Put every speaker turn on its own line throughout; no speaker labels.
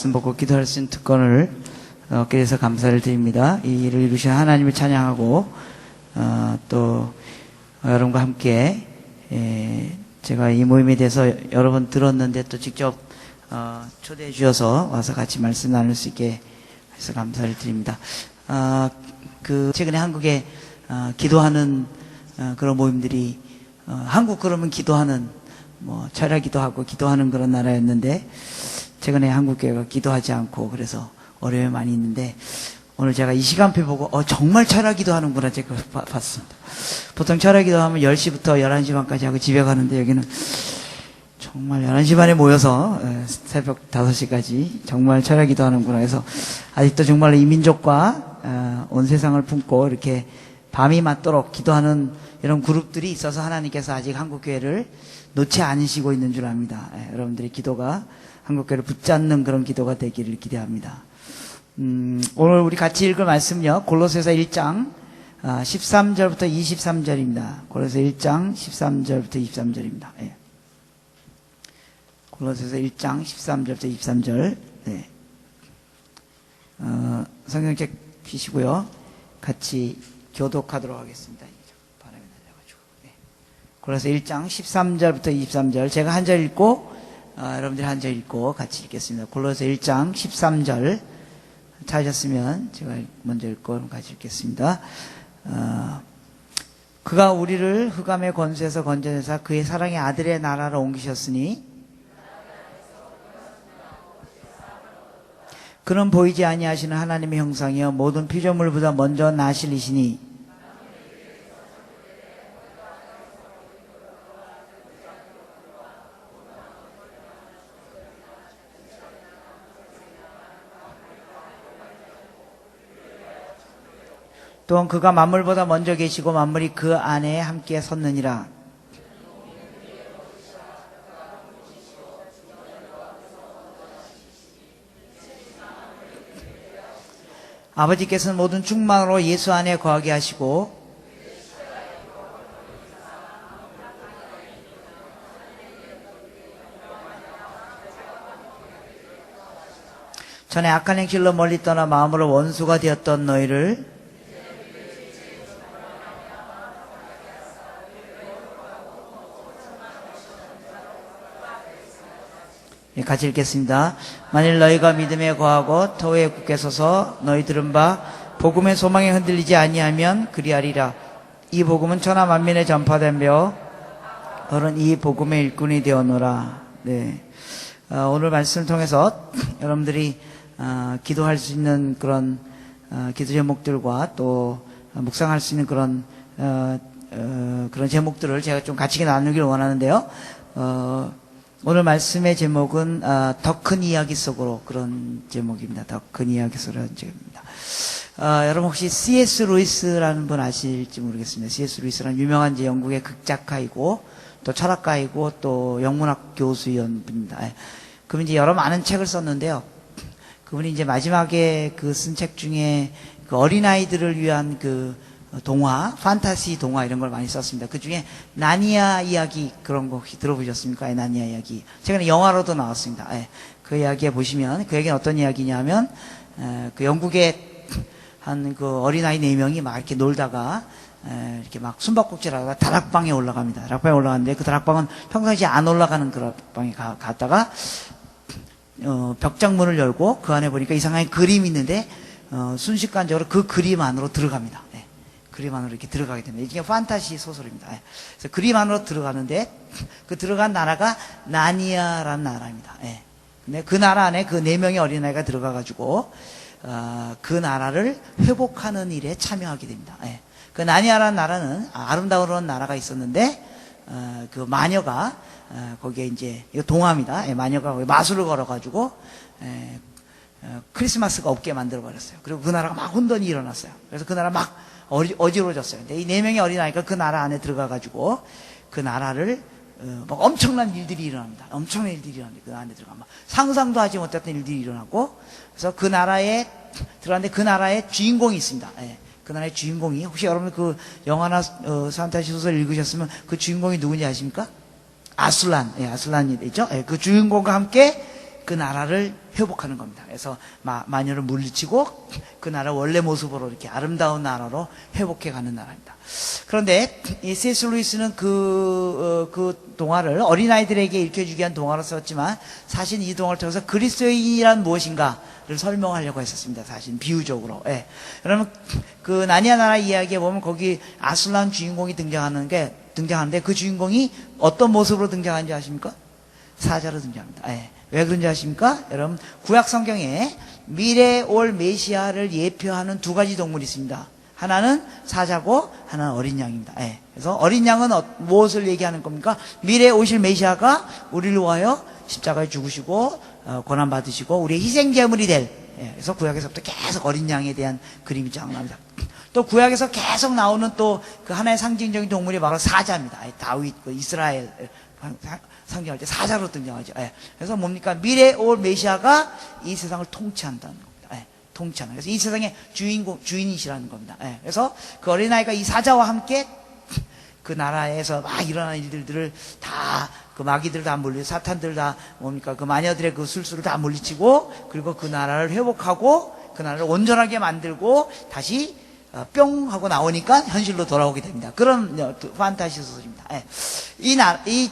말씀 보고 기도할 수 있는 특권을 얻게 돼서 감사를 드립니다. 이 일을 이루신 하나님을 찬양하고 또 여러분과 함께 제가 이 모임에 대해서 여러 번 들었는데 또 직접 초대해 주셔서 와서 같이 말씀 나눌 수 있게 해서 감사를 드립니다. 최근에 한국에 기도하는 그런 모임들이 한국 그러면 기도하는 철야기도 하고 기도하는 그런 나라였는데 최근에 한국교회가 기도하지 않고 그래서 어려움이 많이 있는데 오늘 제가 이 시간표 보고 정말 철야기도 하는구나 제가 봤습니다. 보통 철야기도 하면 10시부터 11시 반까지 하고 집에 가는데 여기는 정말 11시 반에 모여서 새벽 5시까지 정말 철야기도 하는구나 해서 아직도 정말 이 민족과 온 세상을 품고 이렇게 밤이 맞도록 기도하는 이런 그룹들이 있어서 하나님께서 아직 한국교회를 놓지 않으시고 있는 줄 압니다. 여러분들의 기도가 한국교회를 붙잡는 그런 기도가 되기를 기대합니다. 오늘 우리 같이 읽을 말씀은요, 골로새서 1장 13절부터 23절입니다. 골로새 1장 13절부터 23절입니다. 예. 골로새서 1장 13절부터 23절. 네. 성경책 피시고요. 같이 교독하도록 하겠습니다. 바람이 날려가지고. 네. 골로새 1장 13절부터 23절. 제가 한 절 읽고 여러분들이 한 절 읽고 같이 읽겠습니다. 골로새 1장 13절 찾으셨으면 제가 먼저 읽고 같이 읽겠습니다. 그가 우리를 흑암의 권세에서 건져내사 그의 사랑의 아들의 나라로 옮기셨으니 그는 보이지 아니하시는 하나님의 형상이여 모든 피조물보다 먼저 나실 이시니 또한 그가 만물보다 먼저 계시고 만물이 그 안에 함께 섰느니라. 아버지께서는 모든 충만으로 예수 안에 거하게 하시고 전에 악한 행실로 멀리 떠나 마음으로 원수가 되었던 너희를 같이 읽겠습니다. 만일 너희가 믿음에 거하고 터에 굳게 서서 너희 들은 바 복음의 소망에 흔들리지 아니하면 그리하리라. 이 복음은 천하 만민에 전파되며 너는 이 복음의 일꾼이 되어노라. 네. 오늘 말씀을 통해서 여러분들이 기도할 수 있는 그런 기도 제목들과 또 묵상할 수 있는 그런 제목들을 제가 좀 같이 나누기를 원하는데요. 오늘 말씀의 제목은 더 큰 이야기 속으로 그런 제목입니다. 더 큰 이야기 속으로 제목입니다. 여러분 혹시 C.S. 루이스라는 분 아실지 모르겠습니다. C.S. 루이스라는 유명한 영국의 극작가이고 또 철학가이고 또 영문학 교수인 분입니다. 그분이 이제 여러 많은 책을 썼는데요. 그분이 이제 마지막에 쓴 책 중에 그 어린아이들을 위한 동화, 판타시 동화 이런 걸 많이 썼습니다. 그 중에 나니아 이야기 그런 거 혹시 들어보셨습니까? 나니아 이야기. 최근에 영화로도 나왔습니다. 그 이야기에 보시면 그 얘기는 어떤 이야기냐면 그 영국의 한 어린아이 4명이 막 이렇게 놀다가 이렇게 막 숨바꼭질하다가 다락방에 올라갑니다. 다락방에 올라갔는데 그 다락방은 평상시에 안 올라가는 그런 방에 갔다가 벽장문을 열고 그 안에 보니까 이상하게 그림이 있는데 순식간적으로 그 그림 안으로 들어갑니다. 그림 안으로 이렇게 들어가게 됩니다. 이게 판타시 소설입니다. 그래서 그림 안으로 들어가는데 그 들어간 나라가 나니아라는 나라입니다. 근데 그 나라 안에 그 4명의 어린아이가 들어가가지고 그 나라를 회복하는 일에 참여하게 됩니다. 그 나니아라는 나라는 아름다운 나라가 있었는데 그 마녀가 거기에 이제 이거 동화입니다. 마녀가 거기 마술을 걸어가지고 크리스마스가 없게 만들어버렸어요. 그리고 그 나라가 막 혼돈이 일어났어요. 그래서 그 나라 막 어지러워졌어요. 근데 이 4명의 어린아이가 그 나라 안에 들어가가지고 그 나라를 막 엄청난 일들이 일어납니다. 엄청난 일들이 일어납니다. 그 안에 들어가면 상상도 하지 못했던 일들이 일어나고 그래서 그 나라에 들어갔는데 그 나라의 주인공이 있습니다. 그 나라의 주인공이 혹시 여러분 그 영화나 판타시 소설 읽으셨으면 그 주인공이 누군지 아십니까? 아슬란, 아슬란이 되죠. 그 주인공과 함께 그 나라를 회복하는 겁니다. 그래서 마녀를 물리치고 그 나라 원래 모습으로 이렇게 아름다운 나라로 회복해 가는 나라입니다. 그런데 이 C.S. 루이스는 그 동화를 어린아이들에게 읽혀주기 위한 동화로 썼지만 사실 이 동화를 통해서 그리스도인이란 무엇인가를 설명하려고 했었습니다. 사실 비유적으로. 예. 여러분 그 나니아 나라 이야기에 보면 거기 아술란 주인공이 등장하는데 그 주인공이 어떤 모습으로 등장하는지 아십니까? 사자로 등장합니다. 예. 왜 그런지 아십니까? 여러분 구약 성경에 미래에 올 메시아를 예표하는 두 가지 동물이 있습니다. 하나는 사자고 하나는 어린 양입니다. 예. 그래서 어린 양은 무엇을 얘기하는 겁니까? 미래에 오실 메시아가 우리를 위하여 십자가에 죽으시고 고난 받으시고 우리의 희생 제물이 될. 예. 그래서 구약에서부터 계속 어린 양에 대한 그림이 쫙 나옵니다. 또 구약에서 계속 나오는 또 그 하나의 상징적인 동물이 바로 사자입니다. 다윗, 이스라엘 상징할 때 사자로 등장하죠. 예. 그래서 뭡니까? 미래에 올 메시아가 이 세상을 통치한다는 겁니다. 예. 통치하는. 그래서 이 세상의 주인이시라는 겁니다. 예. 그래서 그 어린아이가 이 사자와 함께 그 나라에서 막 일어나는 일들을 다, 그 마귀들 다 사탄들 다 뭡니까? 그 마녀들의 그 술수를 다 물리치고 그리고 그 나라를 회복하고 그 나라를 온전하게 만들고 다시 뿅 하고 나오니까 현실로 돌아오게 됩니다. 그런 판타지 소설입니다. 예. 이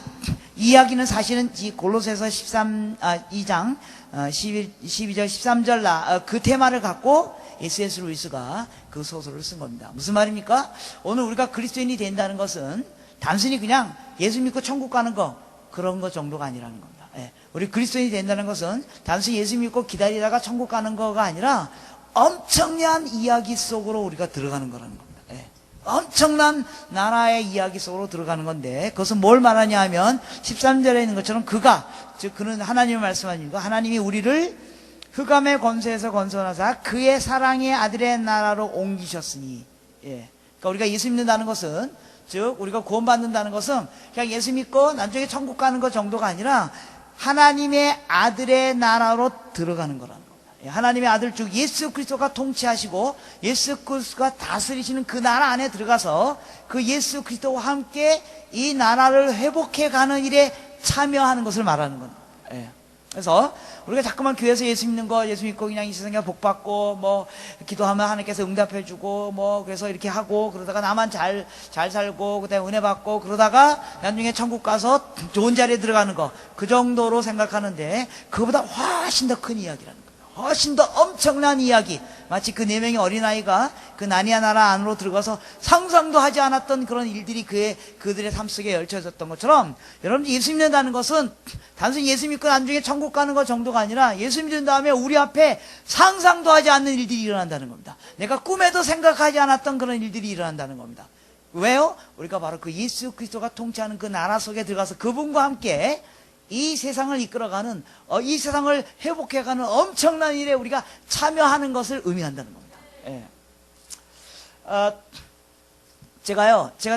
이야기는 사실은 이 골로새서 2장 12절 13절 그 테마를 갖고 C.S. 루이스가 그 소설을 쓴 겁니다. 무슨 말입니까? 오늘 우리가 그리스도인이 된다는 것은 단순히 그냥 예수 믿고 천국 가는 거 그런 거 정도가 아니라는 겁니다. 예. 우리 그리스도인이 된다는 것은 단순히 예수 믿고 기다리다가 천국 가는 거가 아니라 엄청난 이야기 속으로 우리가 들어가는 거라는 겁니다. 예. 엄청난 나라의 이야기 속으로 들어가는 건데 그것은 뭘 말하냐 하면 13절에 있는 것처럼 그는 하나님의 말씀하십니다. 하나님이 우리를 흑암의 권세에서 건져내사 그의 사랑의 아들의 나라로 옮기셨으니. 예. 그러니까 우리가 예수 믿는다는 것은 즉 우리가 구원받는다는 것은 그냥 예수 믿고 나중에 천국 가는 것 정도가 아니라 하나님의 아들의 나라로 들어가는 거라는 겁니다. 하나님의 아들 즉 예수 그리스도가 통치하시고 예수 그리스도가 다스리시는 그 나라 안에 들어가서 그 예수 그리스도와 함께 이 나라를 회복해가는 일에 참여하는 것을 말하는 겁니다. 예. 그래서 우리가 자꾸만 교회에서 예수 믿는 거, 예수 믿고 그냥 이 세상에 복 받고 뭐 기도하면 하나님께서 응답해주고 뭐 그래서 이렇게 하고 그러다가 나만 잘 살고 그다음에 은혜 받고 그러다가 나중에 천국 가서 좋은 자리에 들어가는 거 그 정도로 생각하는데 그보다 훨씬 더 큰 이야기라는 거예요. 훨씬 더 엄청난 이야기. 마치 그 4명의 어린아이가 그 나니아 나라 안으로 들어가서 상상도 하지 않았던 그런 일들이 그들의 삶 속에 펼쳐졌던 것처럼 여러분 예수 믿는다는 것은 단순히 예수 믿고 나중에 천국 가는 것 정도가 아니라 예수 믿은 다음에 우리 앞에 상상도 하지 않는 일들이 일어난다는 겁니다. 내가 꿈에도 생각하지 않았던 그런 일들이 일어난다는 겁니다. 왜요? 우리가 바로 그 예수 그리스도가 통치하는 그 나라 속에 들어가서 그분과 함께 이 세상을 이끌어가는 이 세상을 회복해가는 엄청난 일에 우리가 참여하는 것을 의미한다는 겁니다. 예.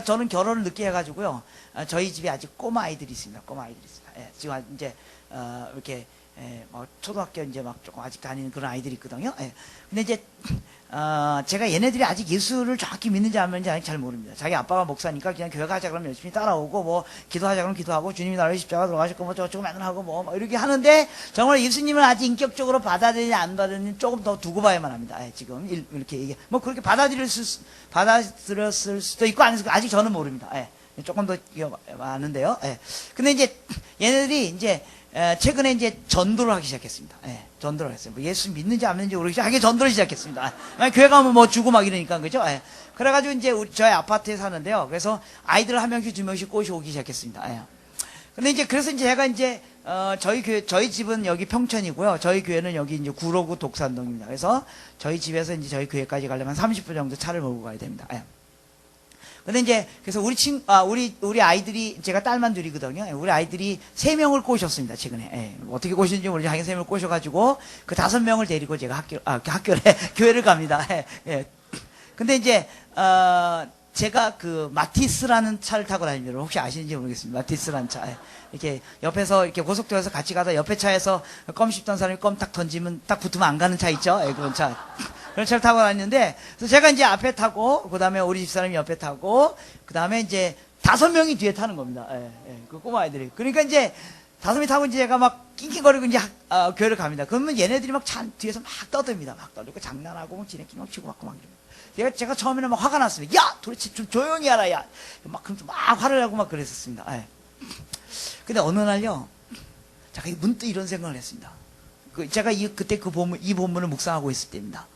저는 결혼을 늦게 해가지고요. 저희 집에 아직 꼬마 아이들이 있습니다. 예. 지금 이제 이렇게 뭐 초등학교 이제 막 조금 아직 다니는 그런 아이들이 있거든요. 예. 근데 이제 제가 얘네들이 아직 예수를 정확히 믿는지 안 믿는지 아직 잘 모릅니다. 자기 아빠가 목사니까 그냥 교회 가자 그러면 열심히 따라오고 뭐 기도하자 그러면 기도하고 주님이 나를 십자가 들어가셨고 뭐 저쩌고 맨날 하고 뭐 이렇게 하는데 정말 예수님을 아직 인격적으로 받아들이지 안 받아들이는 조금 더 두고 봐야만 합니다. 지금 이렇게 얘기 뭐 그렇게 받아들였을 수도 있고 아직 저는 모릅니다. 조금 더 많은데요. 근데 이제 얘네들이 이제 최근에 이제 전도를 하기 시작했습니다. 전도를 했어요. 뭐 예수 믿는지 안 믿는지 모르겠지만 하게 전도를 시작했습니다. 교회 가면 뭐 주고 막 이러니까 그죠? 그래가지고 이제 저희 아파트에 사는데요. 그래서 아이들 한 명씩 두 명씩 꼬셔오기 시작했습니다. 근데 이제 그래서 이제 제가 이제 저희 집은 여기 평천이고요. 저희 교회는 여기 이제 구로구 독산동입니다. 그래서 저희 집에서 이제 저희 교회까지 가려면 30분 정도 차를 몰고 가야 됩니다. 근데 이제 그래서 우리 아이들이 제가 딸만 둘이거든요. 우리 아이들이 3명을 꼬셨습니다. 최근에. 어떻게 꼬셨는지 모르지. 자기 3명을 꼬셔가지고 그 5명을 데리고 제가 학교에 교회를 갑니다. 근데 이제 제가 그 마티스라는 차를 타고 다닙니다. 혹시 아시는지 모르겠습니다. 마티스라는 차. 이렇게 옆에서 이렇게 고속도로에서 같이 가다 옆에 차에서 껌 씹던 사람이 껌 딱 던지면 딱 붙으면 안 가는 차 있죠. 그런 차. 그런 차를 타고 다녔는데, 그래서 제가 이제 앞에 타고, 그 다음에 우리 집사람이 옆에 타고, 그 다음에 이제 5명이 뒤에 타는 겁니다. 그 꼬마 아이들이. 그러니까 이제 다솜이 타고 이제 제가 막 낑낑거리고 이제 교회를 갑니다. 그러면 얘네들이 막 뒤에서 막 떠듭니다. 막 떠들고 장난하고 막 지네끼리 막 치고 받고 막 이러면. 제가 처음에는 막 화가 났습니다. 야! 도대체 좀 조용히 하라, 야! 막, 막 화를 내고 막 그랬었습니다. 예. 근데 어느 날요, 제가 문득 이런 생각을 했습니다. 제가 그때 이 본문을 묵상하고 있을 때입니다.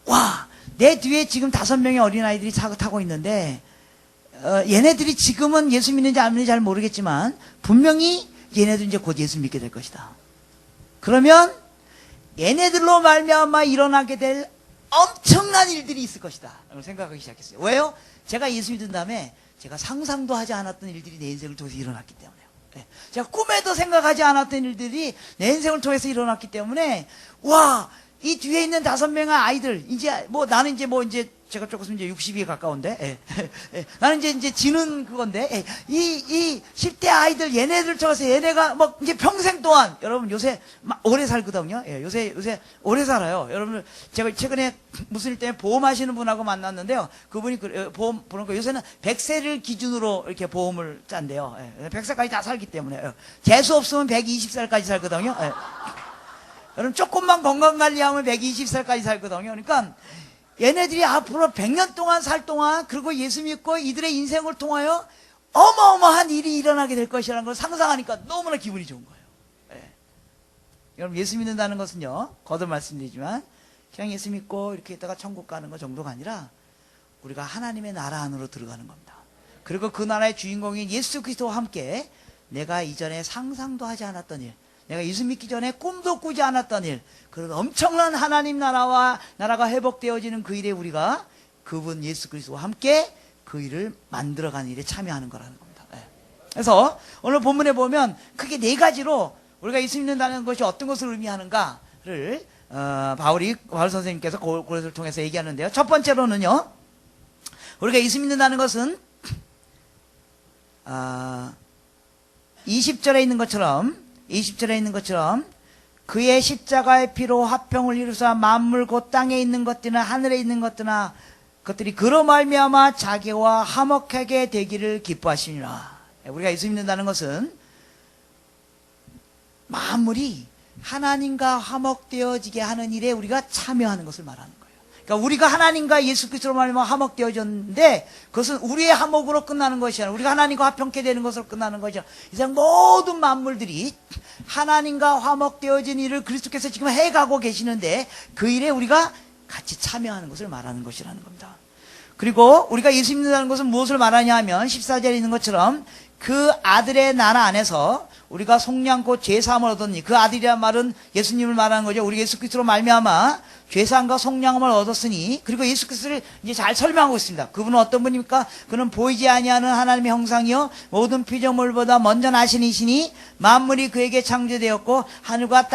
와! 내 뒤에 지금 5명의 어린아이들이 차가 타고 있는데, 얘네들이 지금은 예수 믿는지 안 믿는지 잘 모르겠지만, 분명히 얘네들 이제 곧 예수 믿게 될 것이다. 그러면, 얘네들로 말미암아 일어나게 될 엄청난 일들이 있을 것이다. 라고 생각하기 시작했어요. 왜요? 제가 예수 믿은 다음에, 제가 상상도 하지 않았던 일들이 내 인생을 통해서 일어났기 때문에요. 네. 제가 꿈에도 생각하지 않았던 일들이 내 인생을 통해서 일어났기 때문에, 와! 이 뒤에 있는 5명의 아이들, 이제, 나는 이제 제가 조금 이제 60에 가까운데, 예. 나는 이제 지는 그건데, 예. 이 10대 아이들, 얘네들 통해서 얘네가 이제 평생 동안, 여러분 요새 막 오래 살거든요. 예. 요새 오래 살아요. 여러분, 제가 최근에 무슨 일 때문에 보험하시는 분하고 만났는데요. 그분이 보험, 보니까 요새는 100세를 기준으로 이렇게 보험을 짠대요. 예. 100세까지 다 살기 때문에. 재수 없으면 120살까지 살거든요. 예. 여러분, 조금만 건강관리하면 120살까지 살거든요. 그러니까, 얘네들이 앞으로 100년 동안 살 동안, 그리고 예수 믿고 이들의 인생을 통하여 어마어마한 일이 일어나게 될 것이라는 걸 상상하니까 너무나 기분이 좋은 거예요. 예. 여러분, 예수 믿는다는 것은요, 거듭 말씀드리지만, 그냥 예수 믿고 이렇게 있다가 천국 가는 것 정도가 아니라, 우리가 하나님의 나라 안으로 들어가는 겁니다. 그리고 그 나라의 주인공인 예수 그리스도와 함께, 내가 이전에 상상도 하지 않았던 일, 내가 예수 믿기 전에 꿈도 꾸지 않았던 일, 그런 엄청난 하나님 나라가 회복되어지는 그 일에 우리가 그분 예수 그리스도와 함께 그 일을 만들어가는 일에 참여하는 거라는 겁니다. 네. 그래서 오늘 본문에 보면 크게 4가지로 우리가 예수 믿는다는 것이 어떤 것을 의미하는가를 바울 선생님께서 그것을 통해서 얘기하는데요. 첫 번째로는요, 우리가 예수 믿는다는 것은 20절에 있는 것처럼 그의 십자가의 피로 화평을 이루사 만물 곧 땅에 있는 것들이나 하늘에 있는 것들이 그로 말미암아 자기와 화목하게 되기를 기뻐하시니라. 우리가 예수 믿는다는 것은 만물이 하나님과 화목되어지게 하는 일에 우리가 참여하는 것을 말하는 거예요. 그러니까 우리가 하나님과 예수 그리스도로 말미암아 화목되어졌는데, 그것은 우리의 화목으로 끝나는 것이 아니라 우리가 하나님과 화평케 되는 것으로 끝나는 것이죠. 이 세상 모든 만물들이 하나님과 화목되어진 일을 그리스도께서 지금 해가고 계시는데, 그 일에 우리가 같이 참여하는 것을 말하는 것이라는 겁니다. 그리고 우리가 예수 믿는다는 것은 무엇을 말하냐 하면 14절에 있는 것처럼 그 아들의 나라 안에서 우리가 속량고 죄사함을 얻었니, 그 아들이란 말은 예수님을 말하는 거죠. 우리 예수 그리스도로 말미암아 죄사함과 속량함을 얻었으니, 그리고 예수 그리스도를 이제 잘 설명하고 있습니다. 그분은 어떤 분입니까? 그는 보이지 아니하는 하나님의 형상이요 모든 피조물보다 먼저 나신 이시니 만물이 그에게 창조되었고 하늘과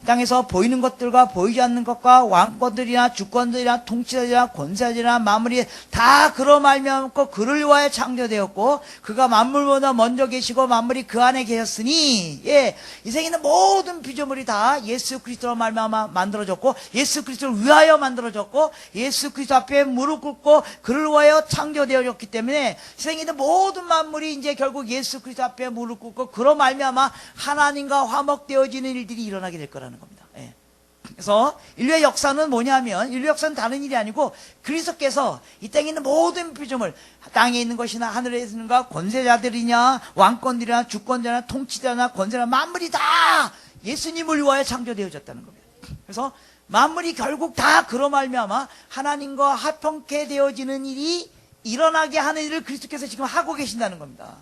땅에서 보이는 것들과 보이지 않는 것과 왕권들이나 주권들이나 통치자들이나 권세자들이나 만물이 다 그로 말미암고 그를 위하여 창조되었고 그가 만물보다 먼저 계시고 만물이 그 안에 계셨으니, 예, 이 세상에 있는 모든 피조물이 다 예수 그리스도로 말미암아 만들어졌고 예수 그리스도를 위하여 만들어졌고 예수 그리스도 앞에 무릎 꿇고 그를 위하여 창조되어졌기 때문에 세상에 있는 모든 만물이 이제 결국 예수 그리스도 앞에 무릎 꿇고 그로 말미암아 하나님과 화목되어지는 일들이 일어나게 될 거라는 겁니다. 예. 그래서 인류의 역사는 뭐냐면, 인류의 역사는 다른 일이 아니고 그리스도께서 이 땅에 있는 모든 피조물, 땅에 있는 것이나 하늘에 있는 것, 권세자들이냐 왕권들이나 주권자나 통치자나 권세나 만물이 다 예수님을 위하여 창조되어졌다는 겁니다. 그래서 만물이 결국 다 그로 말미암아 하나님과 화평케 되어지는 일이 일어나게 하는 일을 그리스도께서 지금 하고 계신다는 겁니다.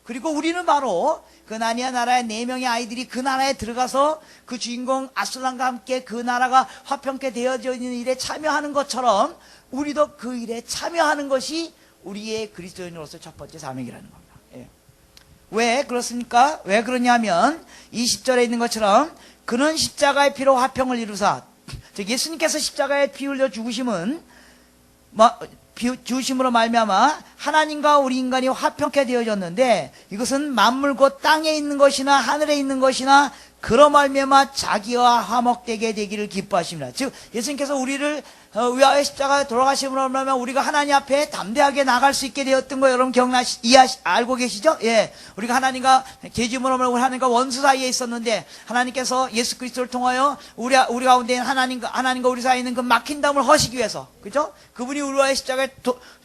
그리고 우리는 바로 그 나니아 나라의 4명의 아이들이 그 나라에 들어가서 그 주인공 아술람과 함께 그 나라가 화평케 되어지는 일에 참여하는 것처럼 우리도 그 일에 참여하는 것이 우리의 그리스도인으로서 첫 번째 사명이라는 겁니다. 예. 왜 그렇습니까? 왜 그러냐면 20절에 있는 것처럼 그는 십자가의 피로 화평을 이루사, 즉 예수님께서 십자가에 피 흘려 죽으심으로 말미암아 하나님과 우리 인간이 화평케 되어졌는데, 이것은 만물 곧 땅에 있는 것이나 하늘에 있는 것이나 그로 말미암아 자기와 화목되게 되기를 기뻐하십니다. 즉 예수님께서 우리를 위하여 십자가에 돌아가심으로 말하면 우리가 하나님 앞에 담대하게 나갈 수 있게 되었던 거 여러분 알고 계시죠? 예, 우리가 하나님과 계집으로 말하면 하나님과 원수 사이에 있었는데 하나님께서 예수 그리스도를 통하여 우리 가운데 있는 하나님과 우리 사이에 있는 그 막힌 담을 허시기 위해서, 그죠? 그분이 우리 위하여 십자가에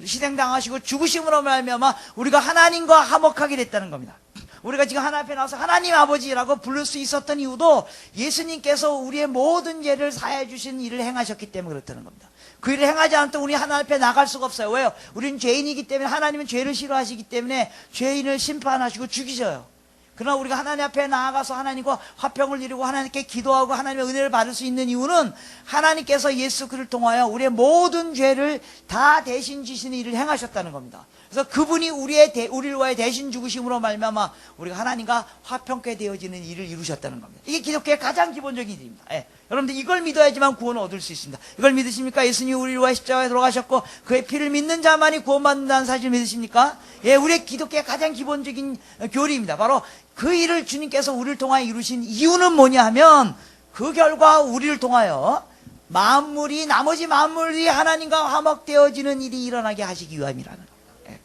희생당하시고 죽으심으로 말미암아 우리가 하나님과 화목하게 됐다는 겁니다. 우리가 지금 하나님 앞에 나와서 하나님 아버지라고 부를 수 있었던 이유도 예수님께서 우리의 모든 죄를 사해 주신 일을 행하셨기 때문에 그렇다는 겁니다. 그 일을 행하지 않으면 우리 하나님 앞에 나갈 수가 없어요. 왜요? 우리는 죄인이기 때문에 하나님은 죄를 싫어하시기 때문에 죄인을 심판하시고 죽이셔요. 그러나 우리가 하나님 앞에 나아가서 하나님과 화평을 이루고 하나님께 기도하고 하나님의 은혜를 받을 수 있는 이유는 하나님께서 예수 그리스도를 통하여 우리의 모든 죄를 다 대신 지시는 일을 행하셨다는 겁니다. 그래서 그분이 우리를 위하여 대신 죽으심으로 말미암아 우리가 하나님과 화평케 되어지는 일을 이루셨다는 겁니다. 이게 기독교의 가장 기본적인 일입니다. 예. 여러분들 이걸 믿어야지만 구원을 얻을 수 있습니다. 이걸 믿으십니까? 예수님이 우리를 위하여 십자가에 돌아가셨고 그의 피를 믿는 자만이 구원받는다는 사실 믿으십니까? 예, 우리의 기독교의 가장 기본적인 교리입니다. 바로 그 일을 주님께서 우리를 통하여 이루신 이유는 뭐냐 하면 그 결과 우리를 통하여 나머지 만물이 하나님과 화목되어지는 일이 일어나게 하시기 위함이라는 겁니다. 예.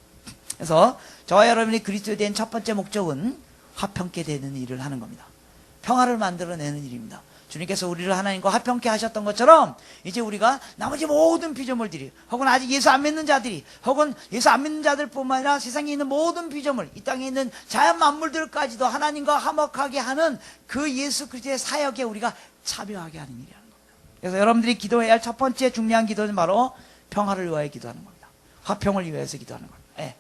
그래서 저와 여러분이 그리스도에 대한 첫 번째 목적은 화평케 되는 일을 하는 겁니다. 평화를 만들어내는 일입니다. 주님께서 우리를 하나님과 화평케 하셨던 것처럼 이제 우리가 나머지 모든 피조물들이 혹은 아직 예수 안 믿는 자들이 혹은 예수 안 믿는 자들뿐만 아니라 세상에 있는 모든 피조물, 이 땅에 있는 자연 만물들까지도 하나님과 화목하게 하는 그 예수 그리스도의 사역에 우리가 참여하게 하는 일이라는 겁니다. 그래서 여러분들이 기도해야 할 첫 번째 중요한 기도는 바로 평화를 위하여 기도하는 겁니다. 화평을 위해서 기도하는 겁니다. 예.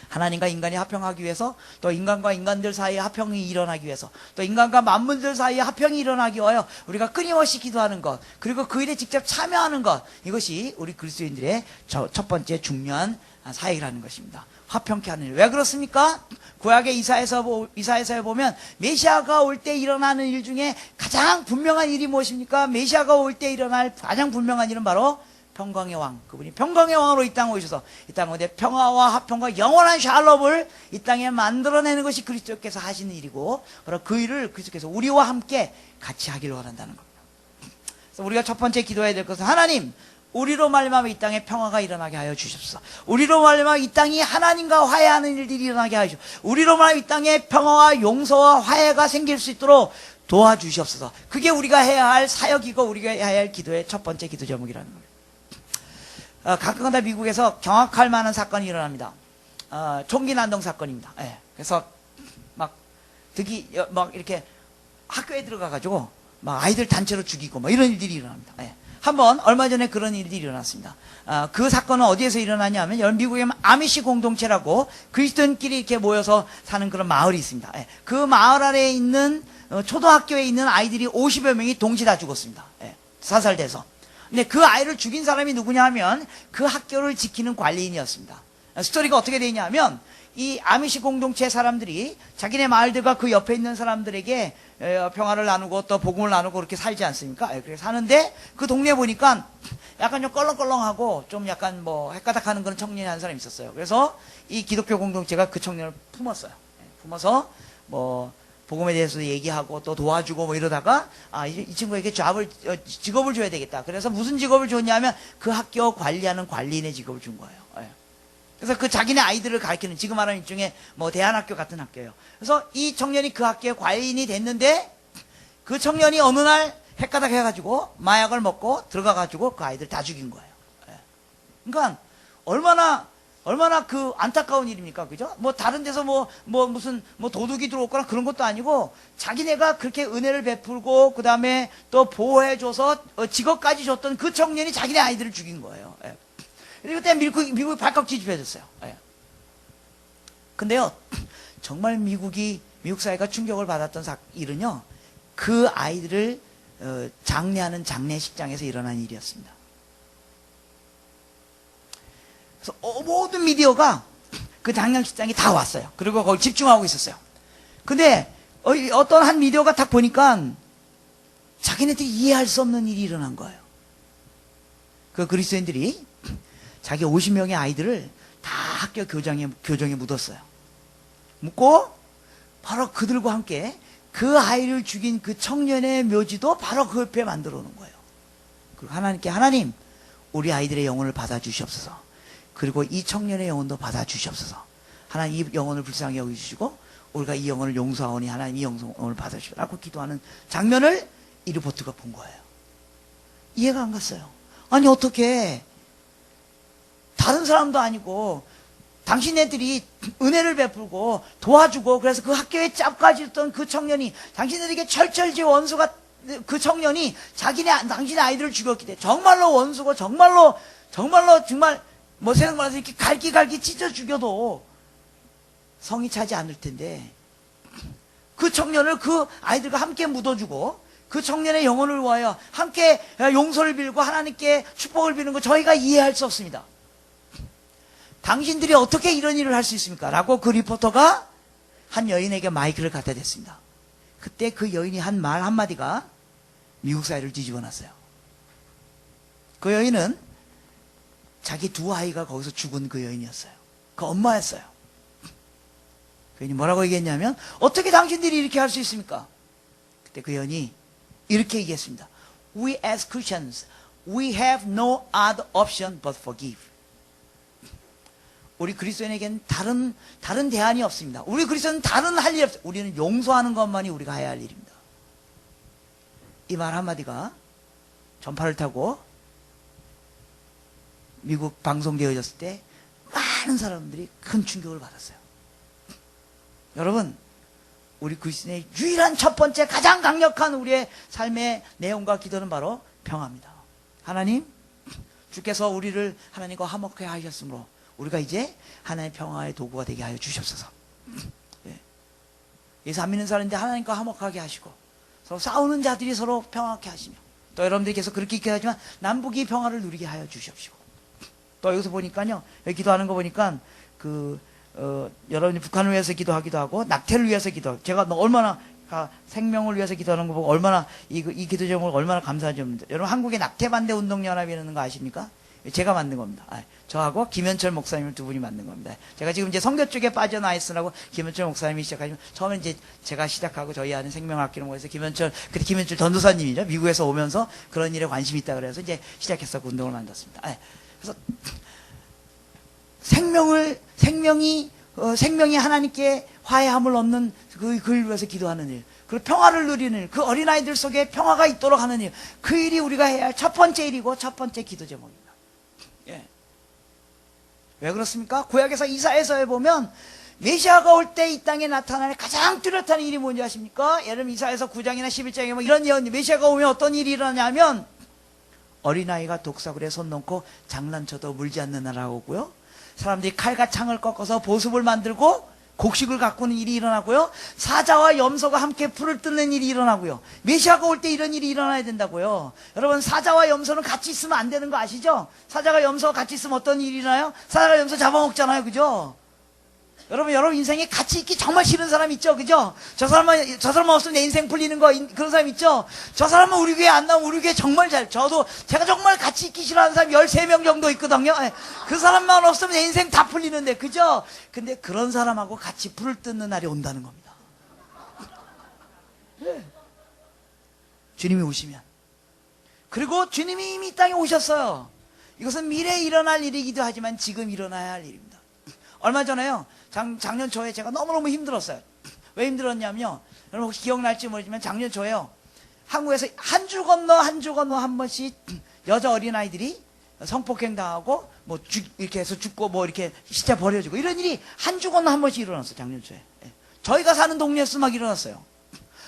하나님과 인간이 화평하기 위해서, 또 인간과 인간들 사이에 화평이 일어나기 위해서, 또 인간과 만물들 사이에 화평이 일어나기 위하여 우리가 끊임없이 기도하는 것, 그리고 그 일에 직접 참여하는 것, 이것이 우리 그리스도인들의 첫 번째 중요한 사역이라는 것입니다. 화평케 하는 일. 왜 그렇습니까? 구약의 이사야서에 보면 메시아가 올 때 일어나는 일 중에 가장 분명한 일이 무엇입니까? 메시아가 올 때 일어날 가장 분명한 일은 바로 평강의 왕, 그분이 평강의 왕으로 이 땅에 오셔서 이 땅 가운데 평화와 화평과 영원한 샬롬을 이 땅에 만들어내는 것이 그리스도께서 하시는 일이고, 바로 그 일을 그리스도께서 우리와 함께 같이 하기를 원한다는 겁니다. 그래서 우리가 첫 번째 기도해야 될 것은 하나님, 우리로 말미암아 이 땅에 평화가 일어나게 하여 주십시오. 우리로 말미암아 이 땅이 하나님과 화해하는 일들이 일어나게 하여 주십시오. 우리로 말미암아 이 땅에 평화와 용서와 화해가 생길 수 있도록 도와주시옵소서. 그게 우리가 해야 할 사역이고 우리가 해야 할 기도의 첫 번째 기도 제목이라는 겁니다. 가끔가다 미국에서 경악할 만한 사건이 일어납니다. 총기 난동 사건입니다. 예. 그래서 막 이렇게 학교에 들어가가지고 막 아이들 단체로 죽이고 막 이런 일들이 일어납니다. 예. 한번 얼마 전에 그런 일들이 일어났습니다. 그 사건은 어디에서 일어나냐면 미국의 아미시 공동체라고 그리스도인끼리 이렇게 모여서 사는 그런 마을이 있습니다. 예. 그 마을 아래에 있는 초등학교에 있는 아이들이 50여 명이 동시에 다 죽었습니다. 예. 사살돼서. 근데 그 아이를 죽인 사람이 누구냐 하면 그 학교를 지키는 관리인이었습니다. 스토리가 어떻게 되냐 하면 이 아미시 공동체 사람들이 자기네 마을들과 그 옆에 있는 사람들에게 평화를 나누고 또 복음을 나누고 그렇게 살지 않습니까? 그렇게 사는데 그 동네에 보니까 약간 좀 껄렁껄렁하고 좀 약간 헷가닥하는 그런 청년이 한 사람이 있었어요. 그래서 이 기독교 공동체가 그 청년을 품었어요. 품어서 복음에 대해서 얘기하고 또 도와주고 이러다가 이 친구에게 직업을 줘야 되겠다. 그래서 무슨 직업을 줬냐면 그 학교 관리하는 관리인의 직업을 준 거예요. 그래서 그 자기네 아이들을 가르치는, 지금 말하는 일종의 대안학교 같은 학교예요. 그래서 이 청년이 그 학교의 관리인이 됐는데 그 청년이 어느 날 헷가닥 해가지고 마약을 먹고 들어가가지고 그 아이들 다 죽인 거예요. 그러니까 얼마나 그 안타까운 일입니까? 그죠? 다른 데서 무슨 도둑이 들어오거나 그런 것도 아니고 자기네가 그렇게 은혜를 베풀고 그 다음에 또 보호해줘서 직업까지 줬던 그 청년이 자기네 아이들을 죽인 거예요. 그리고 그때 미국이 발칵 뒤집혀졌어요. 근데요, 정말 미국 사회가 충격을 받았던 일은요, 그 아이들을 장례하는 장례식장에서 일어난 일이었습니다. 그래서 모든 미디어가 그 장례식장에 다 왔어요. 그리고 거기 집중하고 있었어요. 근데 어떤 한 미디어가 딱 보니까 자기네들이 이해할 수 없는 일이 일어난 거예요. 그 그리스도인들이 자기 50명의 아이들을 다 학교 교정에 묻었어요. 묻고 바로 그들과 함께 그 아이를 죽인 그 청년의 묘지도 바로 그 옆에 만들어 놓은 거예요. 그리고 하나님께, 하나님, 우리 아이들의 영혼을 받아주시옵소서. 그리고 이 청년의 영혼도 받아주시옵소서. 하나님, 이 영혼을 불쌍히 여기주시고 우리가 이 영혼을 용서하오니 하나님 이 영혼을 받아주시라고 기도하는 장면을 이 리포트가 본 거예요. 이해가 안 갔어요. 아니, 어떻게 다른 사람도 아니고 당신네들이 은혜를 베풀고 도와주고, 그래서 그 학교에 짭까지 있던 그 청년이, 당신들에게 철철지 원수가, 그 청년이 당신의 아이들을 죽였기 때문에 정말로 원수고 정말 뭐 세상 말해서 이렇게 갈기갈기 찢어 죽여도 성이 차지 않을 텐데, 그 청년을 그 아이들과 함께 묻어주고 그 청년의 영혼을 위하여 함께 용서를 빌고 하나님께 축복을 비는 거 저희가 이해할 수 없습니다. 당신들이 어떻게 이런 일을 할 수 있습니까? 라고 그 리포터가 한 여인에게 마이크를 갖다 댔습니다. 그때 그 여인이 한 말 한마디가 미국 사회를 뒤집어 놨어요. 그 여인은 자기 두 아이가 거기서 죽은 그 여인이었어요. 그 엄마였어요. 그 여인이 뭐라고 얘기했냐면, 어떻게 당신들이 이렇게 할 수 있습니까? 그때 그 여인이 이렇게 얘기했습니다. We as Christians, we have no other option but forgive. 우리 그리스도인에게는 다른 대안이 없습니다. 우리 그리스도는 다른 할 일이 없어요. 우리는 용서하는 것만이 우리가 해야 할 일입니다. 이 말 한마디가 전파를 타고 미국 방송되어졌을 때 많은 사람들이 큰 충격을 받았어요. 여러분, 우리 그리스도인의 유일한 첫 번째 가장 강력한 우리의 삶의 내용과 기도는 바로 평화입니다. 하나님, 주께서 우리를 하나님과 화목해 하셨으므로 우리가 이제 하나님의 평화의 도구가 되게 하여 주시옵소서. 예. 예수 안 믿는 사람인데 하나님과 화목하게 하시고, 서로 싸우는 자들이 서로 평화하게 하시며, 또 여러분들이 계속 그렇게 기도하지만 남북이 평화를 누리게 하여 주시옵시고, 또 여기서 보니까요, 여기 기도하는 거 보니까 여러분이 북한을 위해서 기도하기도 하고 낙태를 위해서 기도하고, 제가 얼마나 생명을 위해서 기도하는 거 보고 얼마나 이 기도 제목을 얼마나 감사한지 모릅니다. 여러분, 한국에 낙태 반대 운동연합이 있는 거 아십니까? 제가 만든 겁니다. 저하고 김현철 목사님 두 분이 만든 겁니다. 제가 지금 이제 선교 쪽에 빠져나 있으라고 김현철 목사님이 시작하시면, 처음에 이제 제가 시작하고 저희 안에 생명학기를 모여서 그때 김현철 전도사님이죠. 미국에서 오면서 그런 일에 관심이 있다 그래서 이제 시작해서 그 운동을 만들었습니다. 그래서 생명이 하나님께 화해함을 얻는 그를 위해서 기도하는 일, 그리고 평화를 누리는 일, 그 어린아이들 속에 평화가 있도록 하는 일, 그 일이 우리가 해야 할 첫 번째 일이고 첫 번째 기도 제목입니다. 예. 왜 그렇습니까? 구약에서 이사야서에 보면 메시아가 올 때 이 땅에 나타나는 가장 뚜렷한 일이 뭔지 아십니까? 예를 들면 이사야서 9장이나 11장에 뭐 이런 예언, 메시아가 오면 어떤 일이 일어나냐면, 어린아이가 독사굴에 손 놓고 장난쳐도 물지 않는 나라가 오고요, 사람들이 칼과 창을 꺾어서 보습을 만들고 곡식을 가꾸는 일이 일어나고요, 사자와 염소가 함께 풀을 뜯는 일이 일어나고요. 메시아가 올 때 이런 일이 일어나야 된다고요. 여러분, 사자와 염소는 같이 있으면 안 되는 거 아시죠? 사자가 염소가 같이 있으면 어떤 일이 일어나요? 사자가 염소 잡아먹잖아요, 그죠? 여러분 인생에 같이 있기 정말 싫은 사람 있죠, 그죠? 저 사람만 없으면 내 인생 풀리는 거, 그런 사람 있죠? 저 사람은 우리 교회 안 나오면 우리 교회 정말 제가 정말 같이 있기 싫어하는 사람 13명 정도 있거든요. 그 사람만 없으면 내 인생 다 풀리는데, 그죠? 근데 그런 사람하고 같이 불을 뜯는 날이 온다는 겁니다. 네. 주님이 오시면. 그리고 주님이 이미 이 땅에 오셨어요. 이것은 미래에 일어날 일이기도 하지만 지금 일어나야 할 일입니다. 얼마 전에요, 작년 초에 제가 너무너무 힘들었어요. 왜 힘들었냐면요, 여러분 혹시 기억날지 모르지만 작년 초에요, 한국에서 한 주 건너 한 번씩 여자 어린아이들이 성폭행 당하고 뭐 이렇게 해서 죽고 뭐 이렇게 시체 버려지고 이런 일이 한 주 건너 한 번씩 일어났어요, 작년 초에. 저희가 사는 동네에서 막 일어났어요.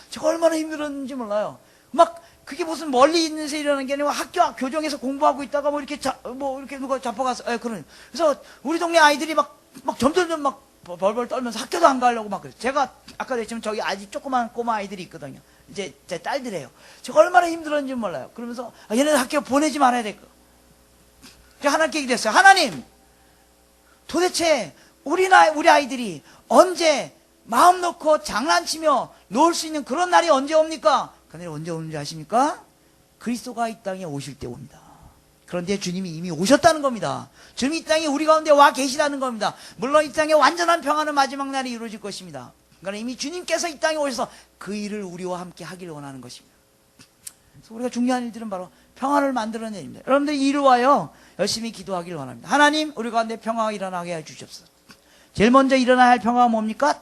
제가 얼마나 힘들었는지 몰라요. 막 그게 무슨 멀리 있는 데서 일어나는 게 아니고 학교 교정에서 공부하고 있다가 뭐 이렇게 누가 잡아가서, 그래서 우리 동네 아이들이 막 점점 막 벌벌 떨면서 학교도 안 가려고 막 그래요. 제가 아까도 했지만 저기 아직 조그만 꼬마 아이들이 있거든요. 이제 제 딸들이에요. 제가 얼마나 힘들었는지 몰라요. 그러면서 얘네들 학교 보내지 말아야 될 거. 제가 하나님께 얘기했어요. 하나님, 도대체 우리 아이들이 언제 마음 놓고 장난치며 놀 수 있는 그런 날이 언제 옵니까? 그 날이 언제 오는지 아십니까? 그리스도가 이 땅에 오실 때 옵니다. 그런데 주님이 이미 오셨다는 겁니다. 주님이 이 땅에 우리 가운데 와 계시다는 겁니다. 물론 이 땅에 완전한 평화는 마지막 날이 이루어질 것입니다. 그러니까 이미 주님께서 이 땅에 오셔서 그 일을 우리와 함께 하길 원하는 것입니다. 그래서 우리가 중요한 일들은 바로 평화를 만들어내는 일입니다. 여러분들 이를 위하여 열심히 기도하길 원합니다. 하나님, 우리 가운데 평화가 일어나게 해 주십시오. 제일 먼저 일어나야 할 평화가 뭡니까?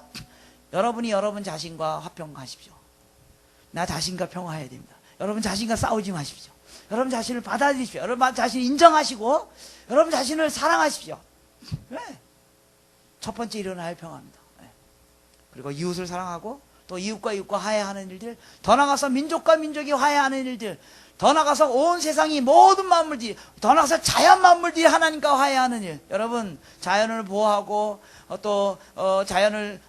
여러분이 여러분 자신과 화평하십시오. 나 자신과 평화해야 됩니다. 여러분 자신과 싸우지 마십시오. 여러분 자신을 받아들이십시오. 여러분 자신을 인정하시고 여러분 자신을 사랑하십시오. 네. 첫 번째 일어나야 할 평화입니다. 네. 그리고 이웃을 사랑하고 또 이웃과 이웃과 화해하는 일들, 더 나아가서 민족과 민족이 화해하는 일들, 더 나아가서 온 세상이 모든 만물들이, 더 나아가서 자연 만물들이 하나님과 화해하는 일. 여러분 자연을 보호하고 또 자연을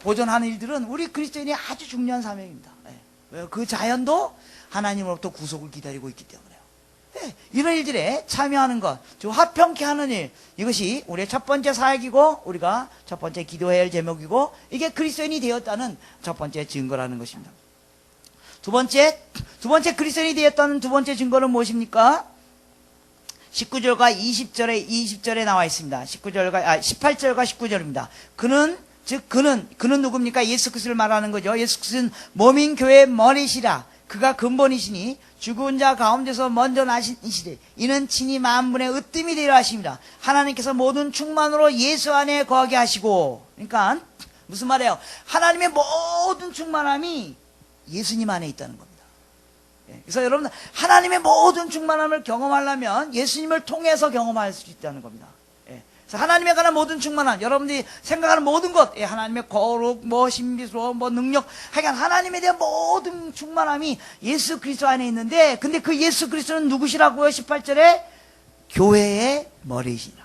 보존하는 일들은 우리 그리스도인이 아주 중요한 사명입니다. 네. 그 자연도 하나님으로부터 구속을 기다리고 있기 때문에요. 네. 이런 일들에 참여하는 것, 즉 화평케 하는 일, 이것이 우리의 첫 번째 사역이고 우리가 첫 번째 기도해야 할 제목이고 이게 그리스도인이 되었다는 첫 번째 증거라는 것입니다. 두 번째 그리스도인이 되었다는 두 번째 증거는 무엇입니까? 19절과 20절에 나와 있습니다. 18절과 19절입니다. 그는 누굽니까? 예수 그리스도를 말하는 거죠. 예수 그리스도는 몸인 교회의 머리시라. 그가 근본이시니 죽은 자 가운데서 먼저 나시되 이는 친히 만분의 으뜸이 되려 하십니다. 하나님께서 모든 충만으로 예수 안에 거하게 하시고, 그러니까 무슨 말이에요? 하나님의 모든 충만함이 예수님 안에 있다는 겁니다. 그래서 여러분 하나님의 모든 충만함을 경험하려면 예수님을 통해서 경험할 수 있다는 겁니다. 그래서 하나님에 관한 모든 충만함, 여러분들이 생각하는 모든 것, 하나님의 거룩, 신비스러움, 능력, 하여간 하나님에 대한 모든 충만함이 예수 그리스도 안에 있는데, 근데 그 예수 그리스도는 누구시라고요? 18절에 교회의 머리시라.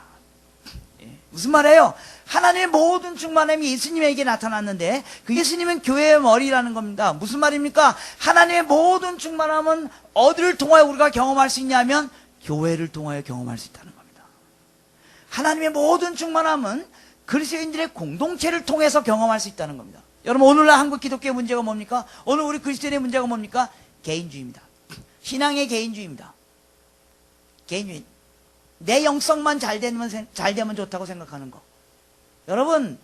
무슨 말이에요? 하나님의 모든 충만함이 예수님에게 나타났는데 그 예수님은 교회의 머리라는 겁니다. 무슨 말입니까? 하나님의 모든 충만함은 어디를 통하여 우리가 경험할 수 있냐면 교회를 통하여 경험할 수 있다는 겁니다. 하나님의 모든 충만함은 그리스도인들의 공동체를 통해서 경험할 수 있다는 겁니다. 여러분 오늘날 한국 기독교의 문제가 뭡니까? 오늘 우리 그리스도인의 문제가 뭡니까? 개인주의입니다. 신앙의 개인주의입니다. 개인주의. 내 영성만 잘 되면 좋다고 생각하는 거. 여러분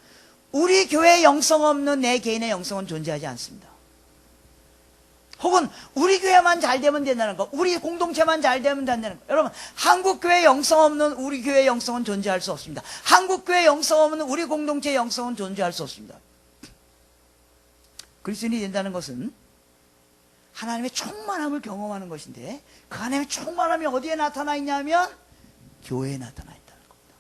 우리 교회에 영성 없는 내 개인의 영성은 존재하지 않습니다. 혹은 우리 교회만 잘 되면 된다는 거, 우리 공동체만 잘 되면 된다는 거. 여러분 한국 교회 영성 없는 우리 교회의 영성은 존재할 수 없습니다. 한국 교회 영성 없는 우리 공동체의 영성은 존재할 수 없습니다. 그리스도인이 된다는 것은 하나님의 충만함을 경험하는 것인데 그 하나님의 충만함이 어디에 나타나 있냐면 교회에 나타나 있다는 겁니다.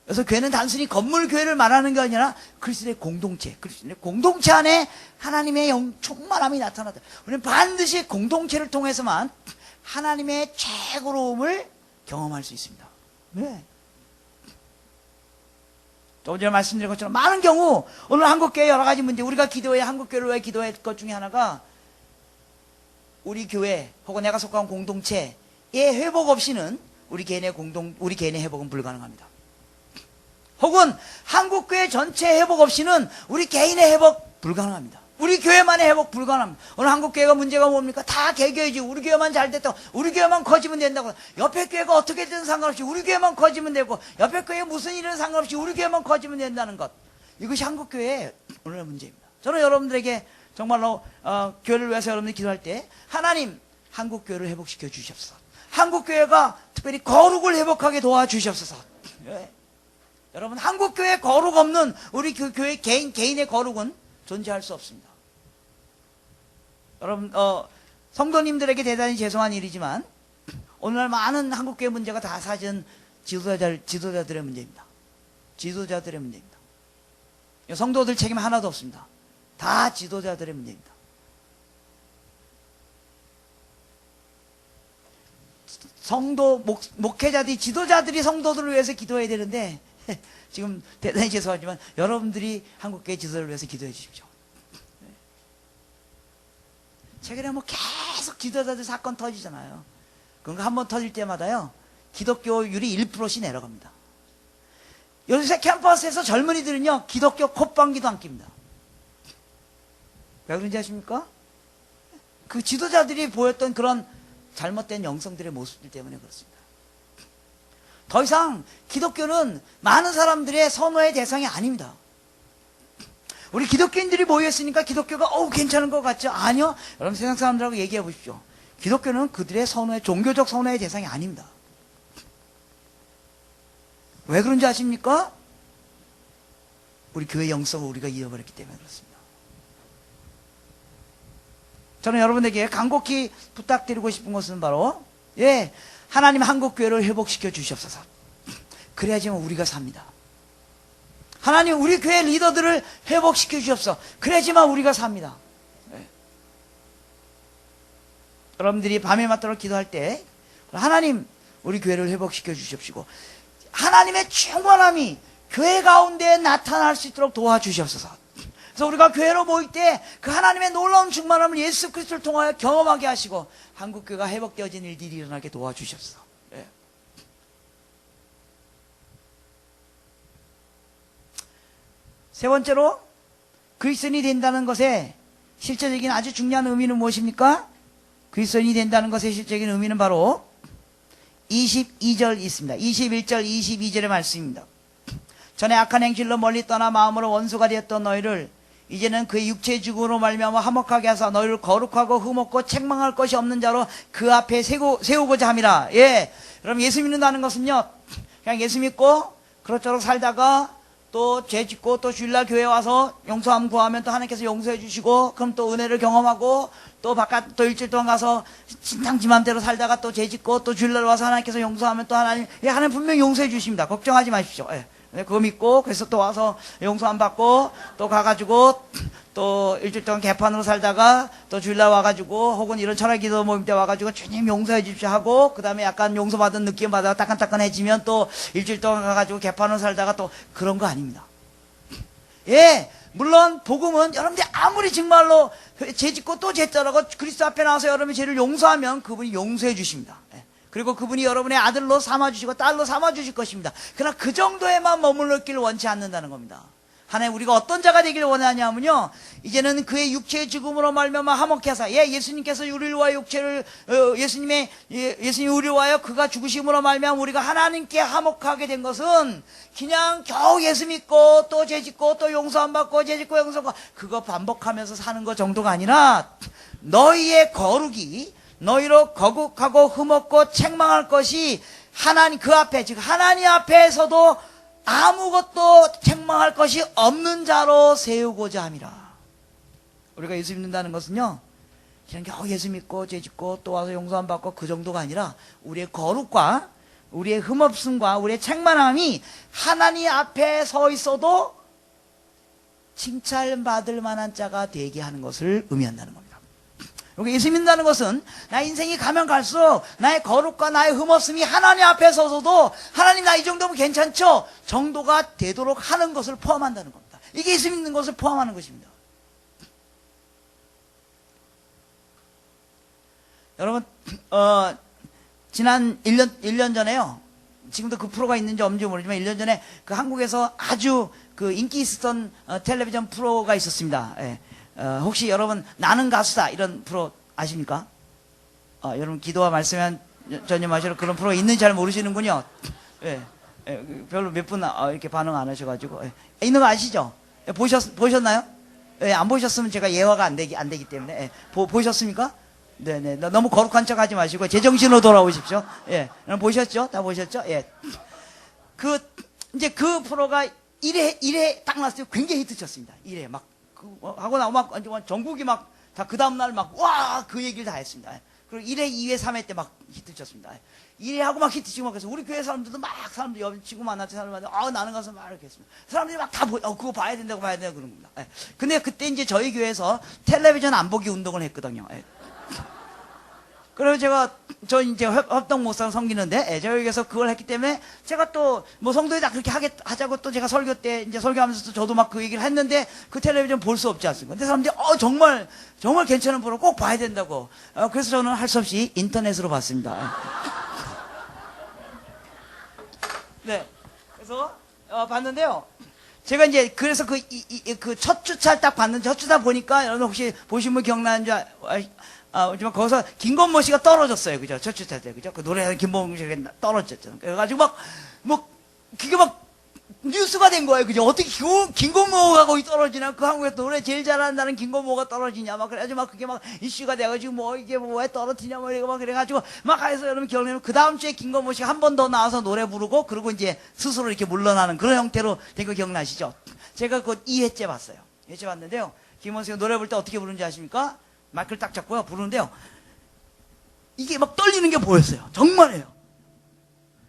그래서 교회는 단순히 건물 교회를 말하는 게 아니라 그리스도의 공동체, 그리스도의 공동체 안에 하나님의 충만함이 나타나다. 우리는 반드시 공동체를 통해서만 하나님의 최고로움을 경험할 수 있습니다. 네. 또 전에 말씀드린 것처럼 많은 경우 오늘 한국교회 여러 가지 문제, 우리가 기도해 한국교회를 왜 기도할 것 중에 하나가 우리 교회 혹은 내가 속한 공동체의 회복 없이는 우리 개인의 회복은 불가능합니다. 혹은 한국교회 전체 회복 없이는 우리 개인의 회복 불가능합니다. 우리 교회만의 회복 불가능합니다. 오늘 한국교회가 문제가 뭡니까? 다 개교이지. 우리 교회만 잘 됐다고, 우리 교회만 커지면 된다고, 옆에 교회가 어떻게 되든 상관없이 우리 교회만 커지면 되고, 옆에 교회 무슨 일은 상관없이 우리 교회만 커지면 된다는 것. 이것이 한국교회의 오늘의 문제입니다. 저는 여러분들에게 정말로 교회를 위해서 여러분들이 기도할 때 하나님 한국교회를 회복시켜 주시옵소서. 한국교회가 특별히 거룩을 회복하게 도와주시옵소서. 네. 여러분 한국교회 거룩 없는 우리 그 교회 개인의 거룩은 존재할 수 없습니다. 여러분 성도님들에게 대단히 죄송한 일이지만 오늘날 많은 한국교회 문제가 다 사실은 지도자들의 문제입니다. 지도자들의 문제입니다. 성도들 책임 하나도 없습니다. 다 지도자들의 문제입니다. 성도, 목회자들이, 지도자들이 성도들을 위해서 기도해야 되는데 지금 대단히 죄송하지만 여러분들이 한국교회 지도자를 위해서 기도해 주십시오. 최근에 계속 지도자들 사건 터지잖아요. 그런 거 한번 터질 때마다요 기독교율이 1%씩 내려갑니다. 요새 캠퍼스에서 젊은이들은요 기독교 콧방귀도 안 낍니다. 왜 그런지 아십니까? 그 지도자들이 보였던 그런 잘못된 영성들의 모습들 때문에 그렇습니다. 더 이상 기독교는 많은 사람들의 선호의 대상이 아닙니다. 우리 기독교인들이 모였으니까 기독교가 괜찮은 것 같죠? 아니요. 여러분 세상 사람들하고 얘기해 보십시오. 기독교는 그들의 선호의 종교적 선호의 대상이 아닙니다. 왜 그런지 아십니까? 우리 교회 영성을 우리가 잃어버렸기 때문에 그렇습니다. 저는 여러분에게 간곡히 부탁드리고 싶은 것은 바로 하나님 한국교회를 회복시켜 주시옵소서. 그래야지만 우리가 삽니다. 하나님 우리 교회 리더들을 회복시켜 주옵소서. 그래야지만 우리가 삽니다. 여러분들이 밤에 맞도록 기도할 때 하나님 우리 교회를 회복시켜 주십시오. 하나님의 충만함이 교회 가운데 나타날 수 있도록 도와주시옵소서. 그래서 우리가 교회로 모일 때 그 하나님의 놀라운 충만함을 예수 그리스도를 통하여 경험하게 하시고 한국교회가 회복되어진 일들이 일어나게 도와주시옵소서. 세 번째로 그리스도인이 된다는 것의 실제적인 아주 중요한 의미는 무엇입니까? 그리스도인이 된다는 것의 실제적인 의미는 바로 22절 있습니다. 21절 22절의 말씀입니다. 전에 악한 행실로 멀리 떠나 마음으로 원수가 되었던 너희를 이제는 그의 육체의 죽음으로 말미암아 화목하게 하사 너희를 거룩하고 흠없고 책망할 것이 없는 자로 그 앞에 세우고자 함이라. 여러분 예수 믿는다는 것은요, 그냥 예수 믿고 그렇도록 살다가 또 죄 짓고 또 주일날 교회 와서 용서함 구하면 또 하나님께서 용서해 주시고 그럼 또 은혜를 경험하고 또 바깥 또 일주일 동안 가서 진탕 지 맘대로 살다가 또 죄 짓고 또 주일날 와서 하나님께서 용서하면 또 하나님 분명히 용서해 주십니다. 걱정하지 마십시오. 그거 믿고 그래서 또 와서 용서 안 받고 또 가가지고 또 일주일 동안 개판으로 살다가 또 주일날 와가지고 혹은 이런 철학기도 모임 때 와가지고 주님 용서해 주십시오 하고 그 다음에 약간 용서받은 느낌 받아가 따끈따끈해지면 또 일주일 동안 가가지고 개판으로 살다가 또 그런 거 아닙니다. 물론 복음은 여러분들이 아무리 정말로 죄 짓고 또 죄 떠라고 그리스도 앞에 나와서 여러분이 죄를 용서하면 그분이 용서해 주십니다. 그리고 그분이 여러분의 아들로 삼아주시고 딸로 삼아주실 것입니다. 그러나 그 정도에만 머물렀기를 원치 않는다는 겁니다. 하나님 우리가 어떤 자가 되기를 원하냐면요, 이제는 그의 육체의 죽음으로 말미암아 화목케 하사 예수님께서 우리를 위하여 예수님이 우리를 위하여 그가 죽으심으로 말미암아 우리가 하나님께 화목하게 된 것은 그냥 겨우 예수 믿고 또 죄 짓고 또 용서 안 받고 죄 짓고 용서 받고 그거 반복하면서 사는 것 정도가 아니라 너희의 거룩이 너희로 거룩하고 흠없고 책망할 것이 하나님 그 앞에, 즉 하나님 앞에서도 아무것도 책망할 것이 없는 자로 세우고자 함이라. 우리가 예수 믿는다는 것은요, 그냥 겨우 예수 믿고 죄 짓고 또 와서 용서 안 받고 그 정도가 아니라 우리의 거룩과 우리의 흠없음과 우리의 책망함이 하나님 앞에 서 있어도 칭찬받을 만한 자가 되게 하는 것을 의미한다는 겁니다. 여기 예수 믿는다는 것은 나의 인생이 가면 갈수록 나의 거룩과 나의 흠없음이 하나님 앞에 서서도 하나님 나 이 정도면 괜찮죠? 정도가 되도록 하는 것을 포함한다는 겁니다. 이게 예수 믿는 것을 포함하는 것입니다. 여러분 지난 1년 전에요, 지금도 그 프로가 있는지 없는지 모르지만 1년 전에 그 한국에서 아주 그 인기 있었던 텔레비전 프로가 있었습니다. 혹시 여러분 나는 가수다 이런 프로 아십니까? 여러분 기도와 말씀에 전념하시는 그런 프로가 있는지 잘 모르시는군요. 별로 몇 분 이렇게 반응 안 하셔가지고 있는 거 아시죠? 보셨나요? 안 보셨으면 제가 예화가 안 되기 때문에 보셨습니까? 네네, 너무 거룩한 척 하지 마시고 제정신으로 돌아오십시오. 보셨죠? 다 보셨죠? 이제 그 프로가 1회 딱 났을 때 굉장히 히트쳤습니다. 1회 하고 나면 막 전국이 막 다 그 다음날 막 와 그 얘기를 다 했습니다. 그리고 1회, 2회, 3회 때 막 히트쳤습니다. 1회 하고 막 히트치고 막 해서 우리 교회 사람들도 막 사람들 옆 친구 만났던 사람들 나는 가서 막 이렇게 했습니다. 사람들이 막 다 그거 봐야 된다고 그런 겁니다. 근데 그때 이제 저희 교회에서 텔레비전 안 보기 운동을 했거든요. 그래서 저 이제 협동 목사 섬기는데, 저희 교회에서 그걸 했기 때문에 제가 또 뭐 성도에 다 그렇게 하자고 또 제가 설교 때 이제 설교하면서 저도 막 그 얘기를 했는데 그 텔레비전 볼 수 없지 않습니까? 근데 사람들이 정말 괜찮은 프로 꼭 봐야 된다고. 그래서 저는 할 수 없이 인터넷으로 봤습니다. 네. 그래서 봤는데요. 제가 이제 그래서 그 첫 주차를 딱 봤는데 첫 주차 보니까 여러분 혹시 보신 분 기억나는지 하지만 거기서 김건모 씨가 떨어졌어요. 그죠? 첫 주차 때. 그죠? 그 노래하는 김건모 씨가 떨어졌잖아요. 그래가지고 그게 뉴스가 된 거예요. 그죠? 어떻게 김건모가 거기 떨어지나? 그 한국에서 노래 제일 잘한다는 김건모가 떨어지냐? 막 그래가지고 막 그게 막 이슈가 돼가지고 뭐 이게 뭐 왜 떨어지냐? 뭐 이러고 막 그래가지고 막 해서 여러분 기억나면 그 다음 주에 김건모 씨가 한 번 더 나와서 노래 부르고 그리고 이제 스스로 이렇게 물러나는 그런 형태로 된 거 기억나시죠? 제가 그거 2회째 봤어요. 2회째 봤는데요. 김건모 씨가 노래 부를 때 어떻게 부르는지 아십니까? 마이크를 딱 잡고요. 부르는데요. 이게 막 떨리는 게 보였어요. 정말이에요.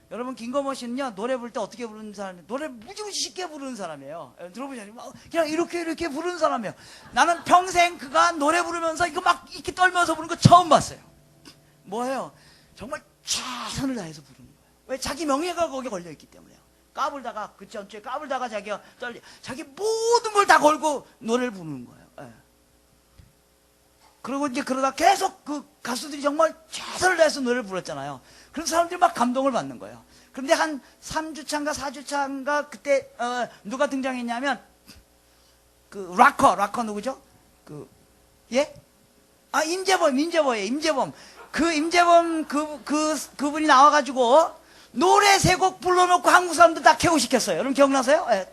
여러분 김건모 씨는요 노래 부를 때 어떻게 부르는 사람이에요? 노래 무지무지 쉽게 부르는 사람이에요. 들어보시면 그냥 이렇게 부르는 사람이에요. 나는 평생 그가 노래 부르면서 이거 막 이렇게 떨면서 부르는 거 처음 봤어요. 뭐예요? 정말 최선을 다해서 부르는 거예요. 왜? 자기 명예가 거기에 걸려있기 때문에요. 까불다가 그 전주에 까불다가 자기가 자기 모든 걸 다 걸고 노래를 부르는 거예요. 예. 그리고 이제 그러다 계속 그 가수들이 정말 최선을 다해서 노래를 불렀잖아요. 그래서 사람들이 막 감동을 받는 거예요. 그런데 한 3주차인가 4주차인가 그때 누가 등장했냐면 그 락커 누구죠? 예? 아 임재범. 그분이 나와가지고 노래 3곡 불러놓고 한국 사람들 다 개고시켰어요. 여러분 기억나세요? 예.